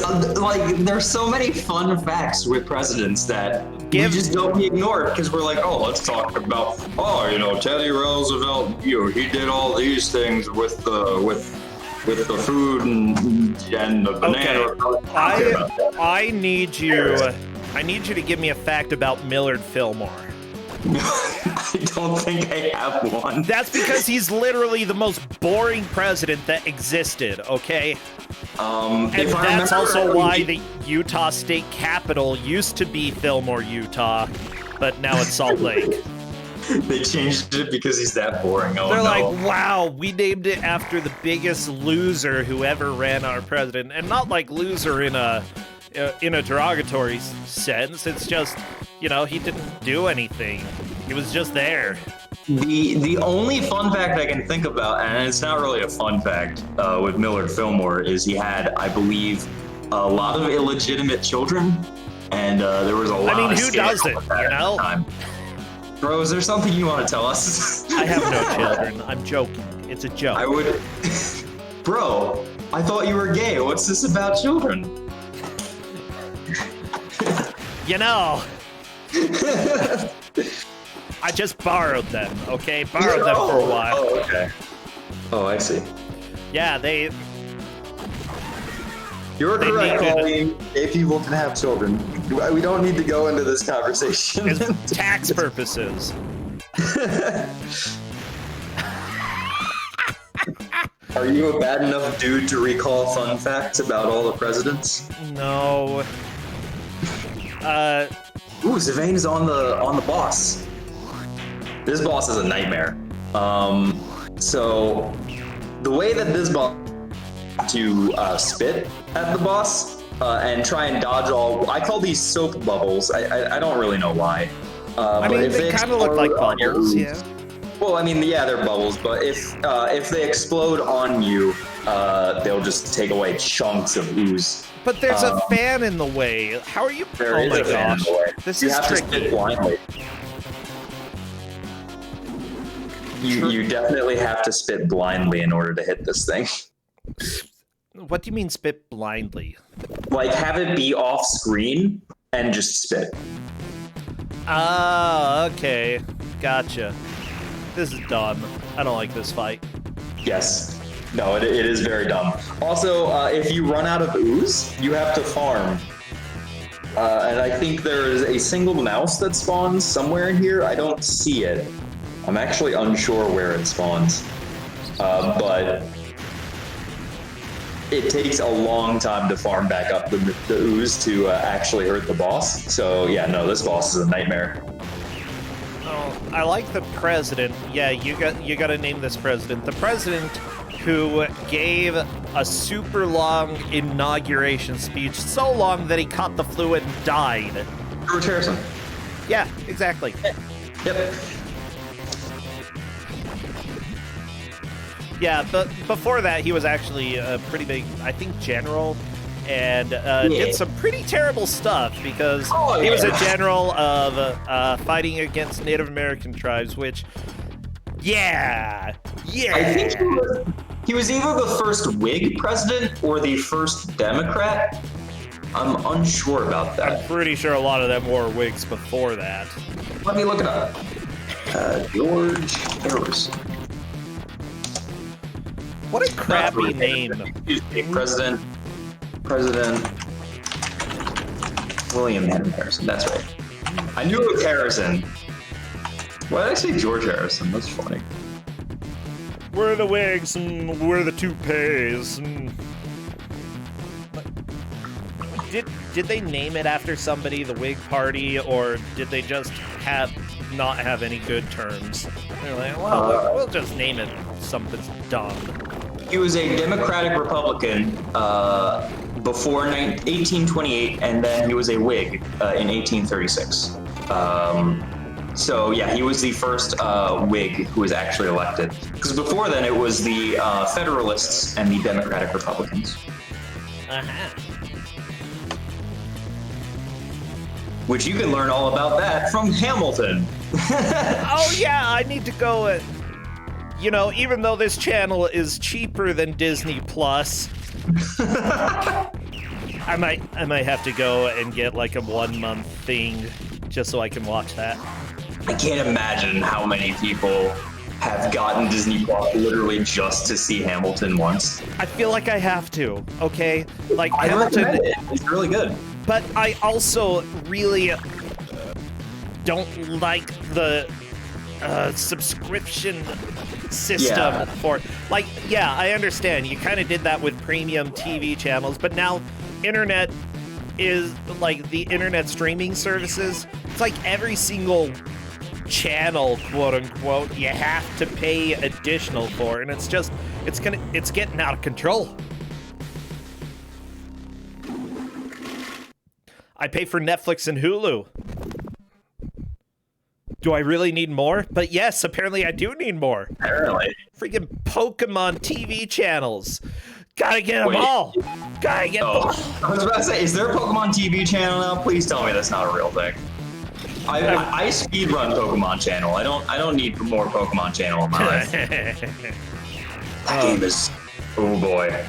there's so many fun facts with presidents that we just don't ignore because we're like, oh, let's talk about, Teddy Roosevelt, he did all these things with the food and the banana. Okay. I need you to give me a fact about Millard Fillmore. I don't think I have one. That's because he's literally the most boring president that existed, okay? And that's also why the Utah State Capitol used to be Fillmore, Utah, but now it's Salt Lake. They changed it because he's that boring. Oh, They're no. like, wow, we named it after the biggest loser who ever ran our president. And not like loser in a derogatory sense. It's just, he didn't do anything. He was just there. The only fun fact I can think about, and it's not really a fun fact with Millard Fillmore, is he had, I believe, a lot of illegitimate children. And there was a lot of who doesn't, time. Bro, is there something you want to tell us? I have no children. I'm joking. It's a joke. I would... Bro, I thought you were gay. What's this about children? I just borrowed them, okay? Borrowed them for a while. Oh, okay. Oh, I see. Yeah, You're correct, Colleen. Gay people can have children. We don't need to go into this conversation. It's tax purposes. Are you a bad enough dude to recall fun facts about all the presidents? No. Ooh, Zavane's on the boss. This boss is a nightmare. So the way that this boss to spit at the boss and try and dodge all, I call these soap bubbles. I don't really know why. I mean, they kind of look like bubbles, yeah. Well, I mean, yeah, they're bubbles, but if they explode on you, they'll just take away chunks of ooze. But there's a fan in the way. How are you? There oh is my a fan in gosh, the way. this You is have tricky. to spit blindly. You definitely have to spit blindly in order to hit this thing. What do you mean spit blindly? Like, have it be off screen and just spit. Ah, okay. Gotcha. This is dumb. I don't like this fight. Yes. No, it is very dumb. Also, if you run out of ooze, you have to farm. And I think there is a single mouse that spawns somewhere in here. I don't see it. I'm actually unsure where it spawns. But it takes a long time to farm back up the ooze to actually hurt the boss. So yeah, no, this boss is a nightmare. Oh, I like the president. Yeah, you got to name this president. The president who gave a super long inauguration speech, so long that he caught the flu and died. George Harrison. Yeah, exactly. Yep. Yeah, but before that, he was actually a pretty big, I think, general, and did some pretty terrible stuff because he was a general of fighting against Native American tribes, which, yeah. I think he was either the first Whig president or the first Democrat. I'm unsure about that. I'm pretty sure a lot of them were Whigs before that. Let me look it up. George Harrison. What a crappy name. President William Henry Harrison. That's right. I knew it was Harrison. Why did I say George Harrison? That's funny. We're the Whigs and we're the toupees. Did they name it after somebody, the Whig Party, or did they just not have any good terms? They're like, well, we'll just name it something dumb. He was a Democratic Republican before 1828, and then he was a Whig in 1836. So yeah, he was the first Whig who was actually elected. Because before then, it was the Federalists and the Democratic Republicans. Which you can learn all about that from Hamilton. Oh yeah, I need to go. You know, even though this channel is cheaper than Disney Plus, I might have to go and get like a 1 month thing just so I can watch that. I can't imagine how many people have gotten Disney Plus literally just to see Hamilton once. I feel like I have to, okay? Like I Hamilton, recommend it. It's really good. but I also really don't like the subscription system for, like, yeah, I understand. You kind of did that with premium TV channels, but now internet is like the internet streaming services. It's like every single channel, quote unquote, you have to pay additional for, and it's getting out of control. I pay for Netflix and Hulu. Do I really need more? But yes, apparently I do need more. Apparently. Freaking Pokemon TV channels. Gotta get them all. Gotta get them all. I was about to say, is there a Pokemon TV channel now? Please tell me that's not a real thing. I speedrun Pokemon channel. I don't need more Pokemon channel in my life. That game is, oh boy.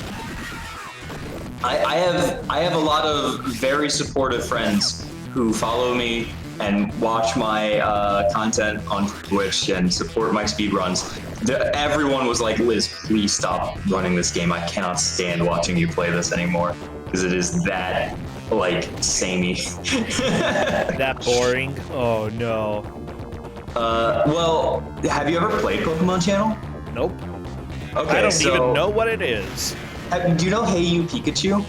I have a lot of very supportive friends who follow me and watch my content on Twitch and support my speedruns. Everyone was like, Liz, please stop running this game. I cannot stand watching you play this anymore because it is that, like, samey. That boring? Oh, no. Well, have you ever played Pokemon Channel? Nope. Okay, I don't even know what it is. Do you know Hey You Pikachu?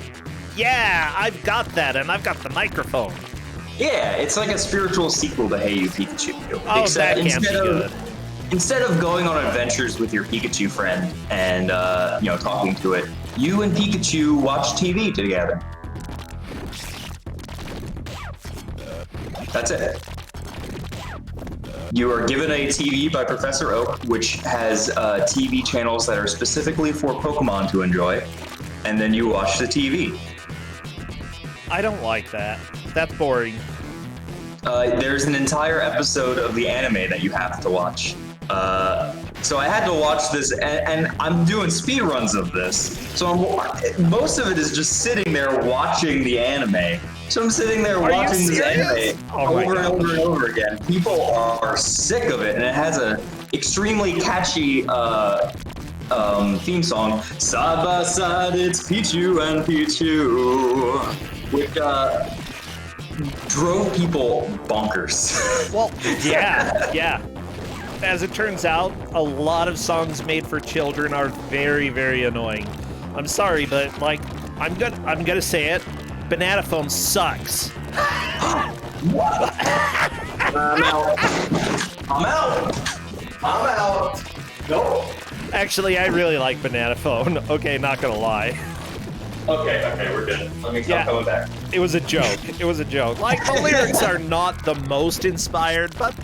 Yeah, I've got that, and I've got the microphone. Yeah, it's like a spiritual sequel to Hey You Pikachu. Oh, that can't be good. instead of going on adventures with your Pikachu friend and talking to it, you and Pikachu watch TV together. That's it. You are given a TV by Professor Oak, which has TV channels that are specifically for Pokemon to enjoy, and then you watch the TV. I don't like that. That's boring. There's an entire episode of the anime that you have to watch. So I had to watch this, and I'm doing speed runs of this. So most of it is just sitting there watching the anime. So I'm sitting there watching this anime over and over and over again. People are sick of it, and it has an extremely catchy theme song. Side by side, it's Pichu and Pichu, which drove people bonkers. Well, yeah. As it turns out, a lot of songs made for children are very, very annoying. I'm sorry, but like, I'm gonna say it. Banana Phone sucks. What? I'm out. Nope. Actually, I really like Banana Phone. Okay, not gonna lie. Okay, we're good. Let me stop coming back. It was a joke. Like, the lyrics are not the most inspired, but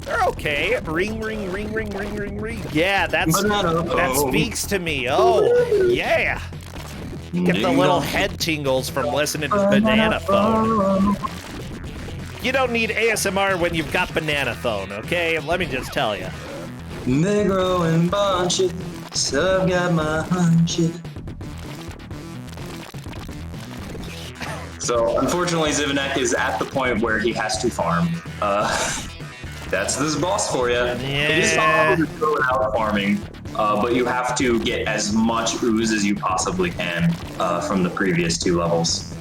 they're okay. Ring, ring, ring, ring, ring, ring, ring. Yeah, that speaks to me. Oh, yeah. Get the little head tingles from listening to Banana Phone. You don't need ASMR when you've got Banana Phone, okay? Let me just tell you. Negro and bunches, so I've got my hunches. So, unfortunately, Zivanek is at the point where he has to farm. That's this boss for you. Yeah. It is possible to go out farming, but you have to get as much ooze as you possibly can from the previous 2 levels.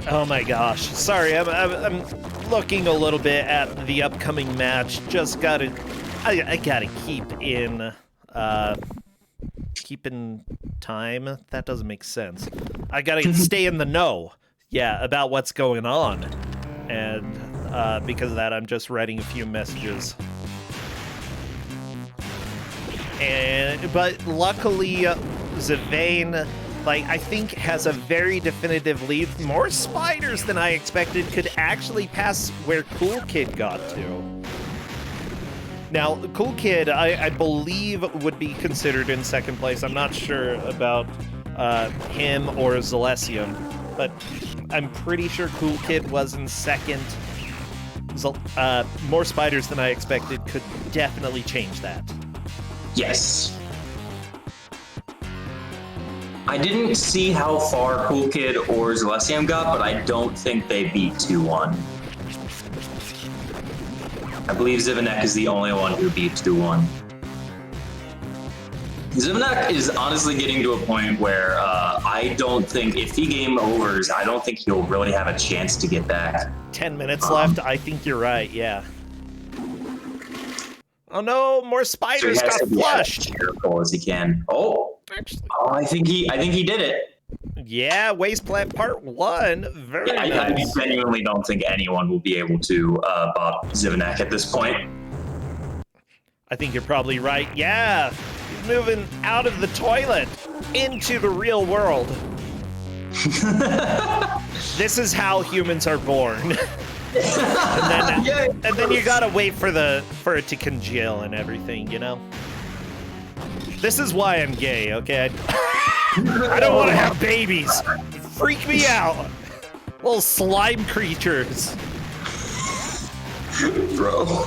Oh my gosh. Sorry, I'm looking a little bit at the upcoming match. Just I gotta keep in time. That doesn't make sense. I gotta stay in the know, about what's going on. And because of that, I'm just writing a few messages. But luckily, Zavane, I think has a very definitive lead. More spiders than I expected could actually pass where Cool Kid got to. Now, Cool Kid, I believe, would be considered in second place. I'm not sure about him or Zalessium, but I'm pretty sure Cool Kid was in second. More spiders than I expected could definitely change that. Yes. I didn't see how far Cool Kid or Zalessium got, but I don't think they beat 2-1. I believe Zivanek is the only one who beat 2-1. Zivanek is honestly getting to a point where I don't think, if he game overs, I don't think he'll really have a chance to get back. 10 minutes left? I think you're right, yeah. Oh no, more spiders got flushed. As careful as he can. I think he did it. Yeah, Waste Plant Part 1. Very nice. I genuinely don't think anyone will be able to bop Zivanek at this point. I think you're probably right. Yeah, he's moving out of the toilet into the real world. This is how humans are born. and then you gotta wait for it to congeal and everything, you know? This is why I'm gay, okay? I don't want to have babies. Freak me out. Little slime creatures. Bro.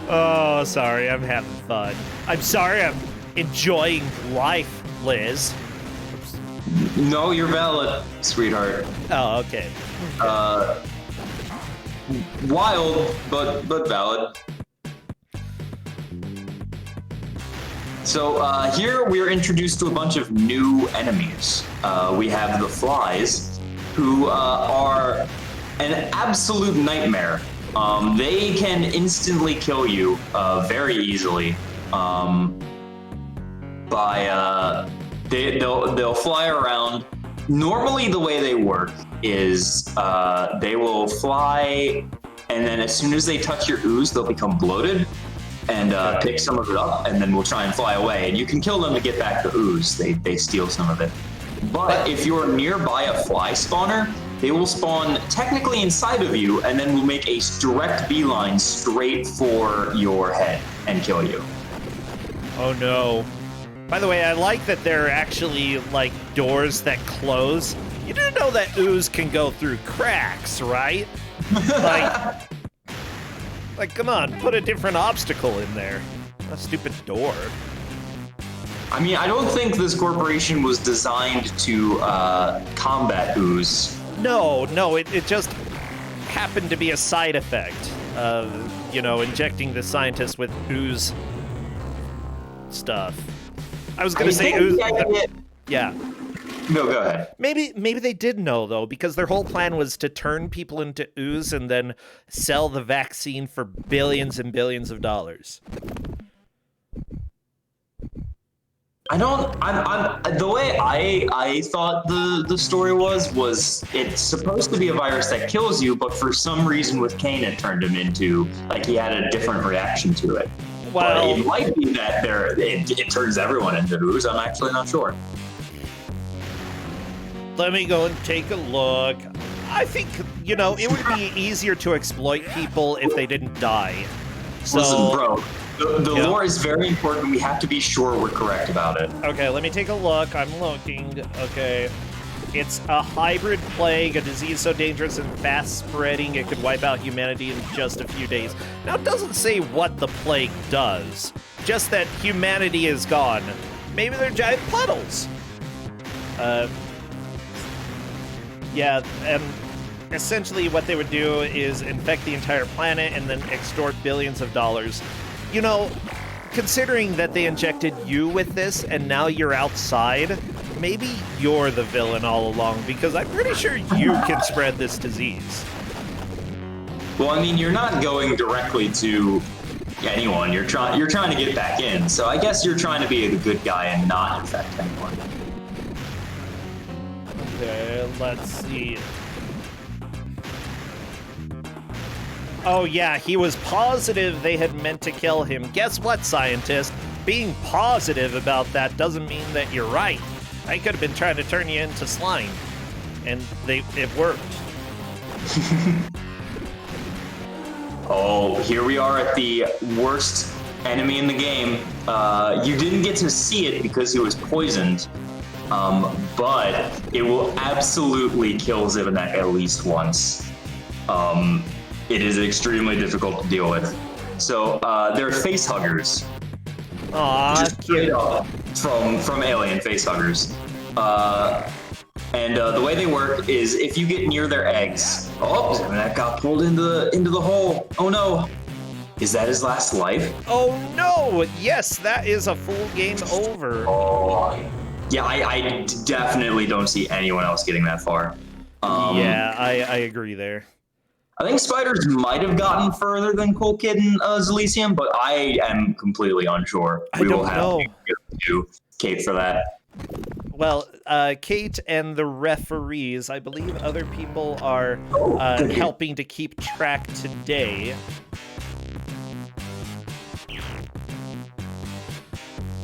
Oh, sorry, I'm having fun. I'm sorry, I'm enjoying life, Liz. No, you're valid, sweetheart. Oh, okay. Wild, but valid. So here we are introduced to a bunch of new enemies. We have the flies, who are an absolute nightmare They can instantly kill you very easily they'll fly around. Normally, the way they work is they will fly, and then as soon as they touch your ooze, they'll become bloated and pick some of it up, and then we'll try and fly away. And you can kill them to get back the ooze. They steal some of it. But if you're nearby a fly spawner, they will spawn technically inside of you, and then will make a direct beeline straight for your head and kill you. Oh no. By the way, I like that there are actually, like, doors that close. You do know that ooze can go through cracks, right? Like, come on, put a different obstacle in there. A stupid door. I mean, I don't think this corporation was designed to combat ooze. No, it just happened to be a side effect of, injecting the scientists with ooze stuff. I was going to say ooze. Yeah. No, go ahead. Maybe they did know, though, because their whole plan was to turn people into ooze and then sell the vaccine for billions and billions of dollars. The way I thought the story was it's supposed to be a virus that kills you, but for some reason with Kane it turned him into, like, he had a different reaction to it. Well, but it might be that it turns everyone into ooze. I'm actually not sure. Let me go and take a look. I think, it would be easier to exploit people if they didn't die. So, listen, bro, the lore is very important. We have to be sure we're correct about it. Okay, let me take a look. I'm looking. Okay. It's a hybrid plague, a disease so dangerous and fast-spreading it could wipe out humanity in just a few days. Now, it doesn't say what the plague does, just that humanity is gone. Maybe they're giant puddles. Yeah, and essentially what they would do is infect the entire planet and then extort billions of dollars. Considering that they injected you with this and now you're outside, maybe you're the villain all along, because I'm pretty sure you can spread this disease. Well, I mean, you're not going directly to anyone. You're trying to get back in. So I guess you're trying to be the good guy and not infect anyone. Okay, let's see. Oh yeah, he was positive they had meant to kill him. Guess what, scientist? Being positive about that doesn't mean that you're right. I could have been trying to turn you into slime, and it worked. Oh, here we are at the worst enemy in the game. You didn't get to see it because he was poisoned, but it will absolutely kill Zivanek at least once. It is extremely difficult to deal with. So they're face huggers. Aww, just straight up from Alien face huggers. And the way they work is if you get near their eggs. Oh, that got pulled into the hole. Oh no. Is that his last life? Oh no! Yes, that is a full game over. Oh. Yeah, I definitely don't see anyone else getting that far. Yeah, I agree there. I think spiders might have gotten further than Cool Kid and Zelysium, but I am completely unsure. I don't know. To Kate for that. Well, Kate and the referees, I believe other people are helping to keep track today.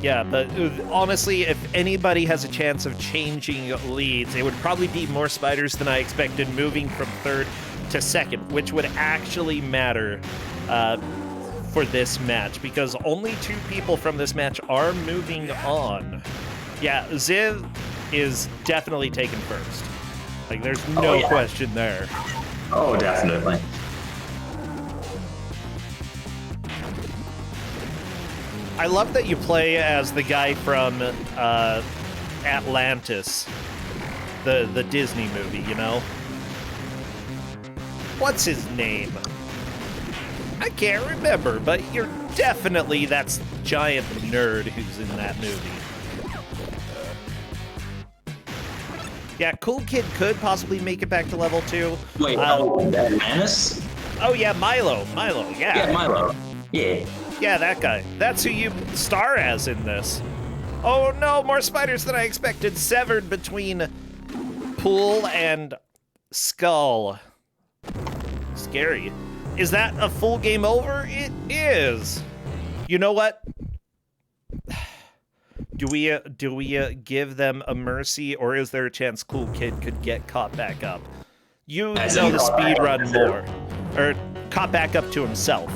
Yeah, but honestly, if anybody has a chance of changing leads, it would probably be more spiders than I expected, moving from third to second, which would actually matter for this match, because only 2 people from this match are moving on. Yeah, Ziv is definitely taken first. Like, there's no question there. Oh, definitely. I love that you play as the guy from Atlantis, the Disney movie, you know? What's his name? I can't remember, but you're definitely that giant nerd who's in that movie. Yeah, Cool Kid could possibly make it back to level 2. Wait, Atlantis? Oh yeah, Milo, yeah. Yeah, Milo. Yeah. Yeah, that guy. That's who you star as in this. Oh no, more spiders than I expected, severed between Pool and Skull. Scary. Is that a full game over? It is. You know what? Do we give them a mercy, or is there a chance Cool Kid could get caught back up? You know the speed run more, or caught back up to himself.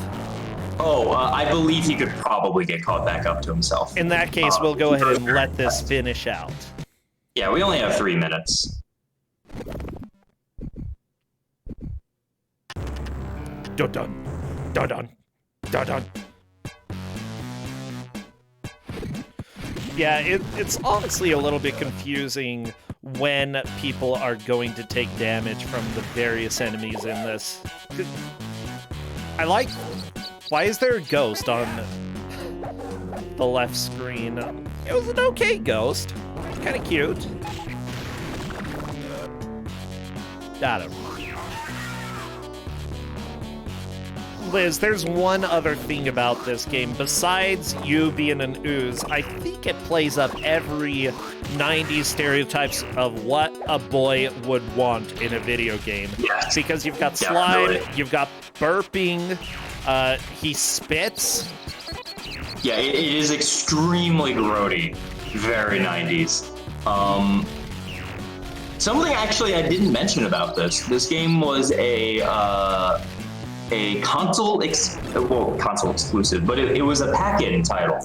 Oh, I believe he could probably get caught back up to himself. In that case, we'll go ahead and let this finish out. Yeah, we only have 3 minutes. Dun dun dun dun dun dun. Yeah, it's honestly a little bit confusing when people are going to take damage from the various enemies in this. Why is there a ghost on the left screen? It was an okay ghost. Kind of cute. I don't know. Liz, there's one other thing about this game. Besides you being an ooze, I think it plays up every 90s stereotypes of what a boy would want in a video game. Yes. Because you've got slime, Definitely. you've got burping, he spits. Yeah, it is extremely grody. Very 90s. Something actually I didn't mention about this. This game was a console exclusive, but it was a pack-in title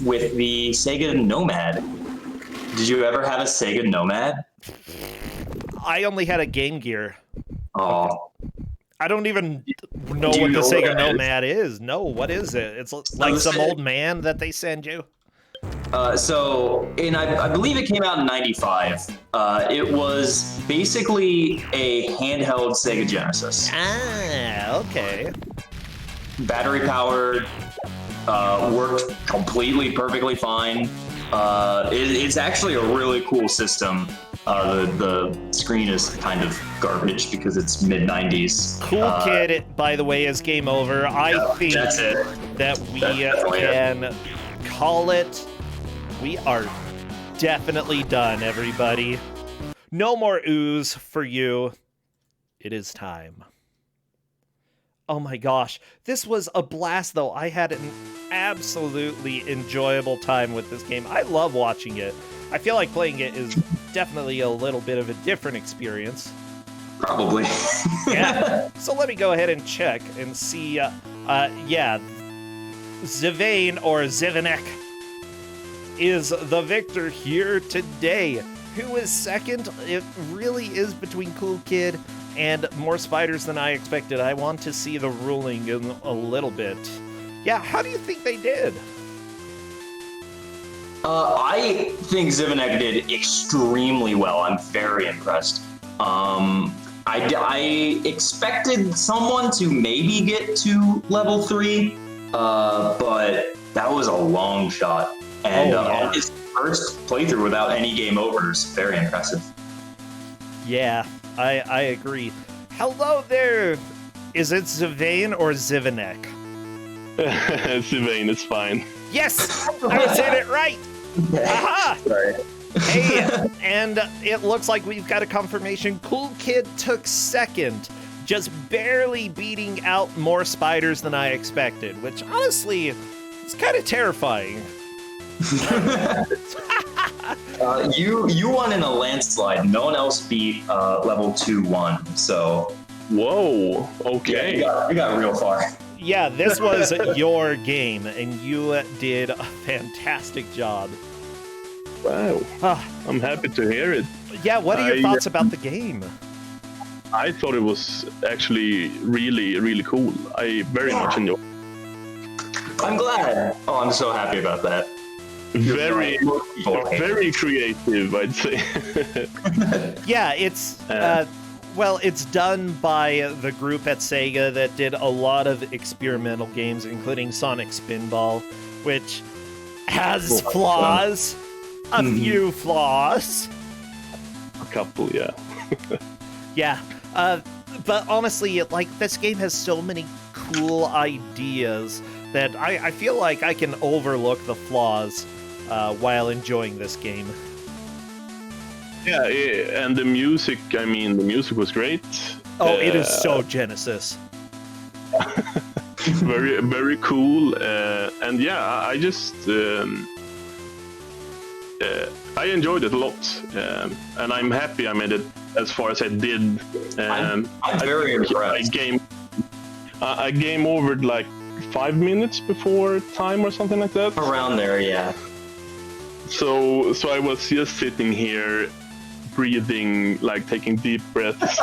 with the Sega Nomad. Did you ever have a Sega Nomad? I only had a Game Gear. Oh, I don't even know Do you what the know what Sega that is? Nomad is. No, what is it? It's like some old man that they send you? I believe it came out in '95. It was basically a handheld Sega Genesis. Ah, okay. Battery powered, worked completely perfectly fine. It's actually a really cool system. The screen is kind of garbage because it's mid-90s. Cool Kid, by the way, is game over. I think that's it. that we That's definitely it. can call it. We are definitely done, everybody. No more ooze for you. It is time. Oh my gosh. This was a blast, though. I had an absolutely enjoyable time with this game. I love watching it. I feel like playing it is definitely a little bit of a different experience. Probably. Yeah. So let me go ahead and check and see. Yeah. Zivane or Zivanek is the victor here today. Who is second? It really is between Cool Kid and More Spiders Than I Expected. I want to see the ruling in a little bit. Yeah, how do you think they did? I think Zivanek did extremely well. I'm very impressed. I expected someone to maybe get to level 3, but that was a long shot. And on his first playthrough without any game overs, very impressive. Yeah, I agree. Hello there. Is it Zivane or Zivanek? Sylvain, it's fine. Yes, I said it right. Aha! Sorry. Hey, and it looks like we've got a confirmation. Cool Kid took second, just barely beating out More Spiders Than I Expected, which honestly, it's kind of terrifying. You won in a landslide. No one else beat level 2-1. So Whoa, okay. yeah, you got real far. Yeah, this was your game, and you did a fantastic job. Wow, Ah, I'm happy to hear it. yeah, what are your thoughts about the game? I thought it was actually really, really cool. I very much enjoyed it. I'm glad. Oh, I'm so happy about that. Very, Most people hate it. very creative, I'd say. Yeah, it's well, it's done by the group at Sega that did a lot of experimental games, including Sonic Spinball, which has flaws, a few flaws. A couple, yeah. Yeah, But honestly, like, this game has so many cool ideas that I feel like I can overlook the flaws while enjoying this game. Yeah, and the music, I mean, the music was great. Oh, it is so Genesis. Very, very cool. And yeah, I just... I enjoyed it a lot. And I'm happy I made it as far as I did. I'm very impressed. I game overed like 5 minutes before time or something like that. Around there, yeah. So I was just sitting here, breathing, like taking deep breaths,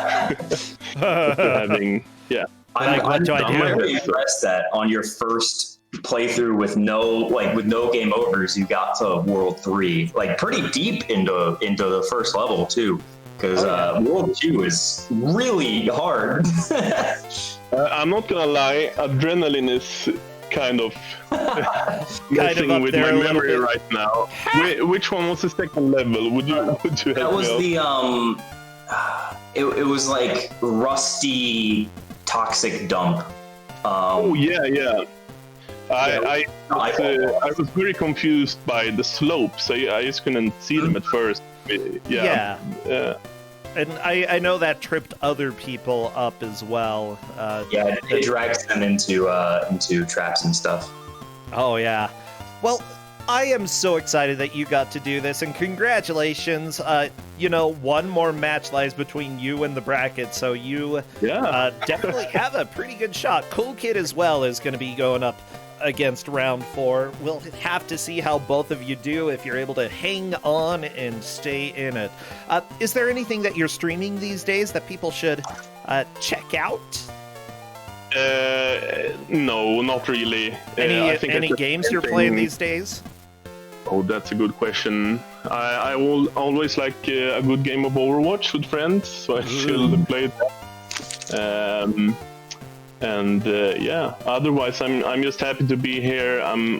having, yeah. I'm very impressed that on your first playthrough with no game overs, you got to World 3, like pretty deep into the first level too, because World 2 is really hard. I'm not gonna lie, adrenaline is kind of messing with my memory right now. Which one was the second level? Would you help That was me the it was like rusty toxic dump. Oh yeah. I was very confused by the slopes. I just couldn't see them at first. Yeah. And I know that tripped other people up as well. It drags them into traps and stuff. Oh yeah. Well, I am so excited that you got to do this, and congratulations. One more match lies between you and the bracket, so you definitely have a pretty good shot. Cool Kid as well is going to be going up against round 4. We'll have to see how both of you do, if you're able to hang on and stay in it. Is there anything that you're streaming these days that people should check out? No, not really. Any games you're playing these days? Oh, that's a good question. I will always like a good game of Overwatch with friends, so I still play that. Otherwise I'm just happy to be here. I'm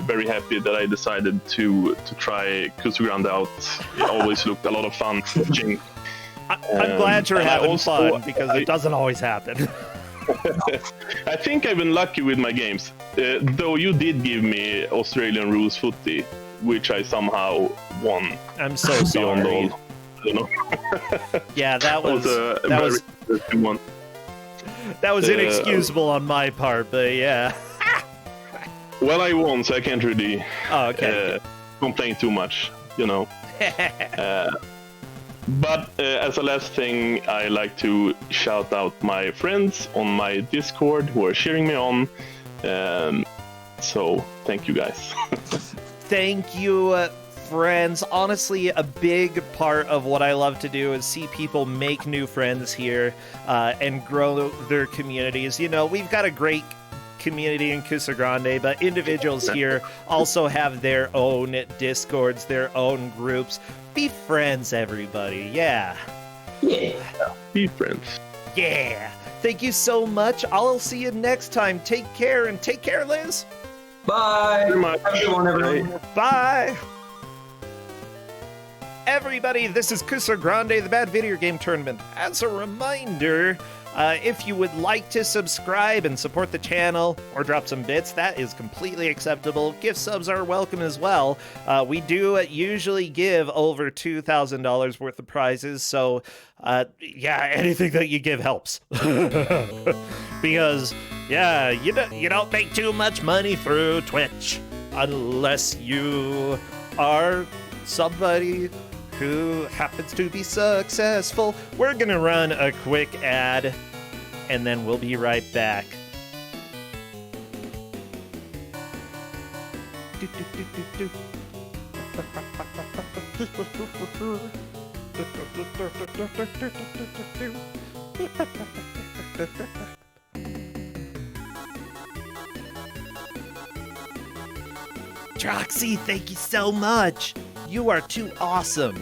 very happy that I decided to try Ku5ogrande out. It always looked a lot of fun watching. I'm glad you're having fun, because it doesn't always happen. I think I've been lucky with my games, though you did give me Australian rules footy, which I somehow won. I'm so sorry. I don't know. Yeah, that was interesting one. That was inexcusable on my part, but yeah. Well, I won, so I can't really complain too much, But as a last thing, I like to shout out my friends on my Discord who are cheering me on. So thank you guys. Thank you, friends. Honestly, a big part of what I love to do is see people make new friends here and grow their communities. We've got a great community in Ku5ogrande, but individuals here also have their own Discords, their own groups. Be friends, everybody. Yeah. Be friends. Yeah. Thank you so much. I'll see you next time. Take care, and take care, Liz. Bye. Have a good one, everyone. Bye. Everybody, this is Ku5ogrande, the Bad Video Game Tournament. As a reminder, if you would like to subscribe and support the channel or drop some bits, that is completely acceptable. Gift subs are welcome as well. We do usually give over $2,000 worth of prizes, so anything that you give helps. Because, you don't make too much money through Twitch unless you are somebody who happens to be successful. We're gonna run a quick ad, and then we'll be right back. Troxy, thank you so much. You are too awesome.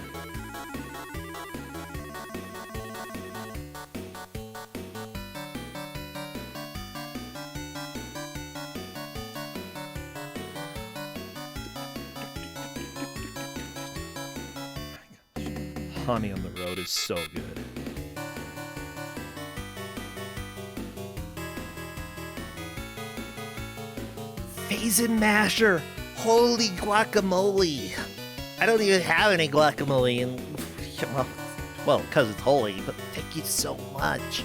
Honey on the Road is so good. Phase-in masher. Holy guacamole. I don't even have any guacamole, and well, because it's holy, but thank you so much.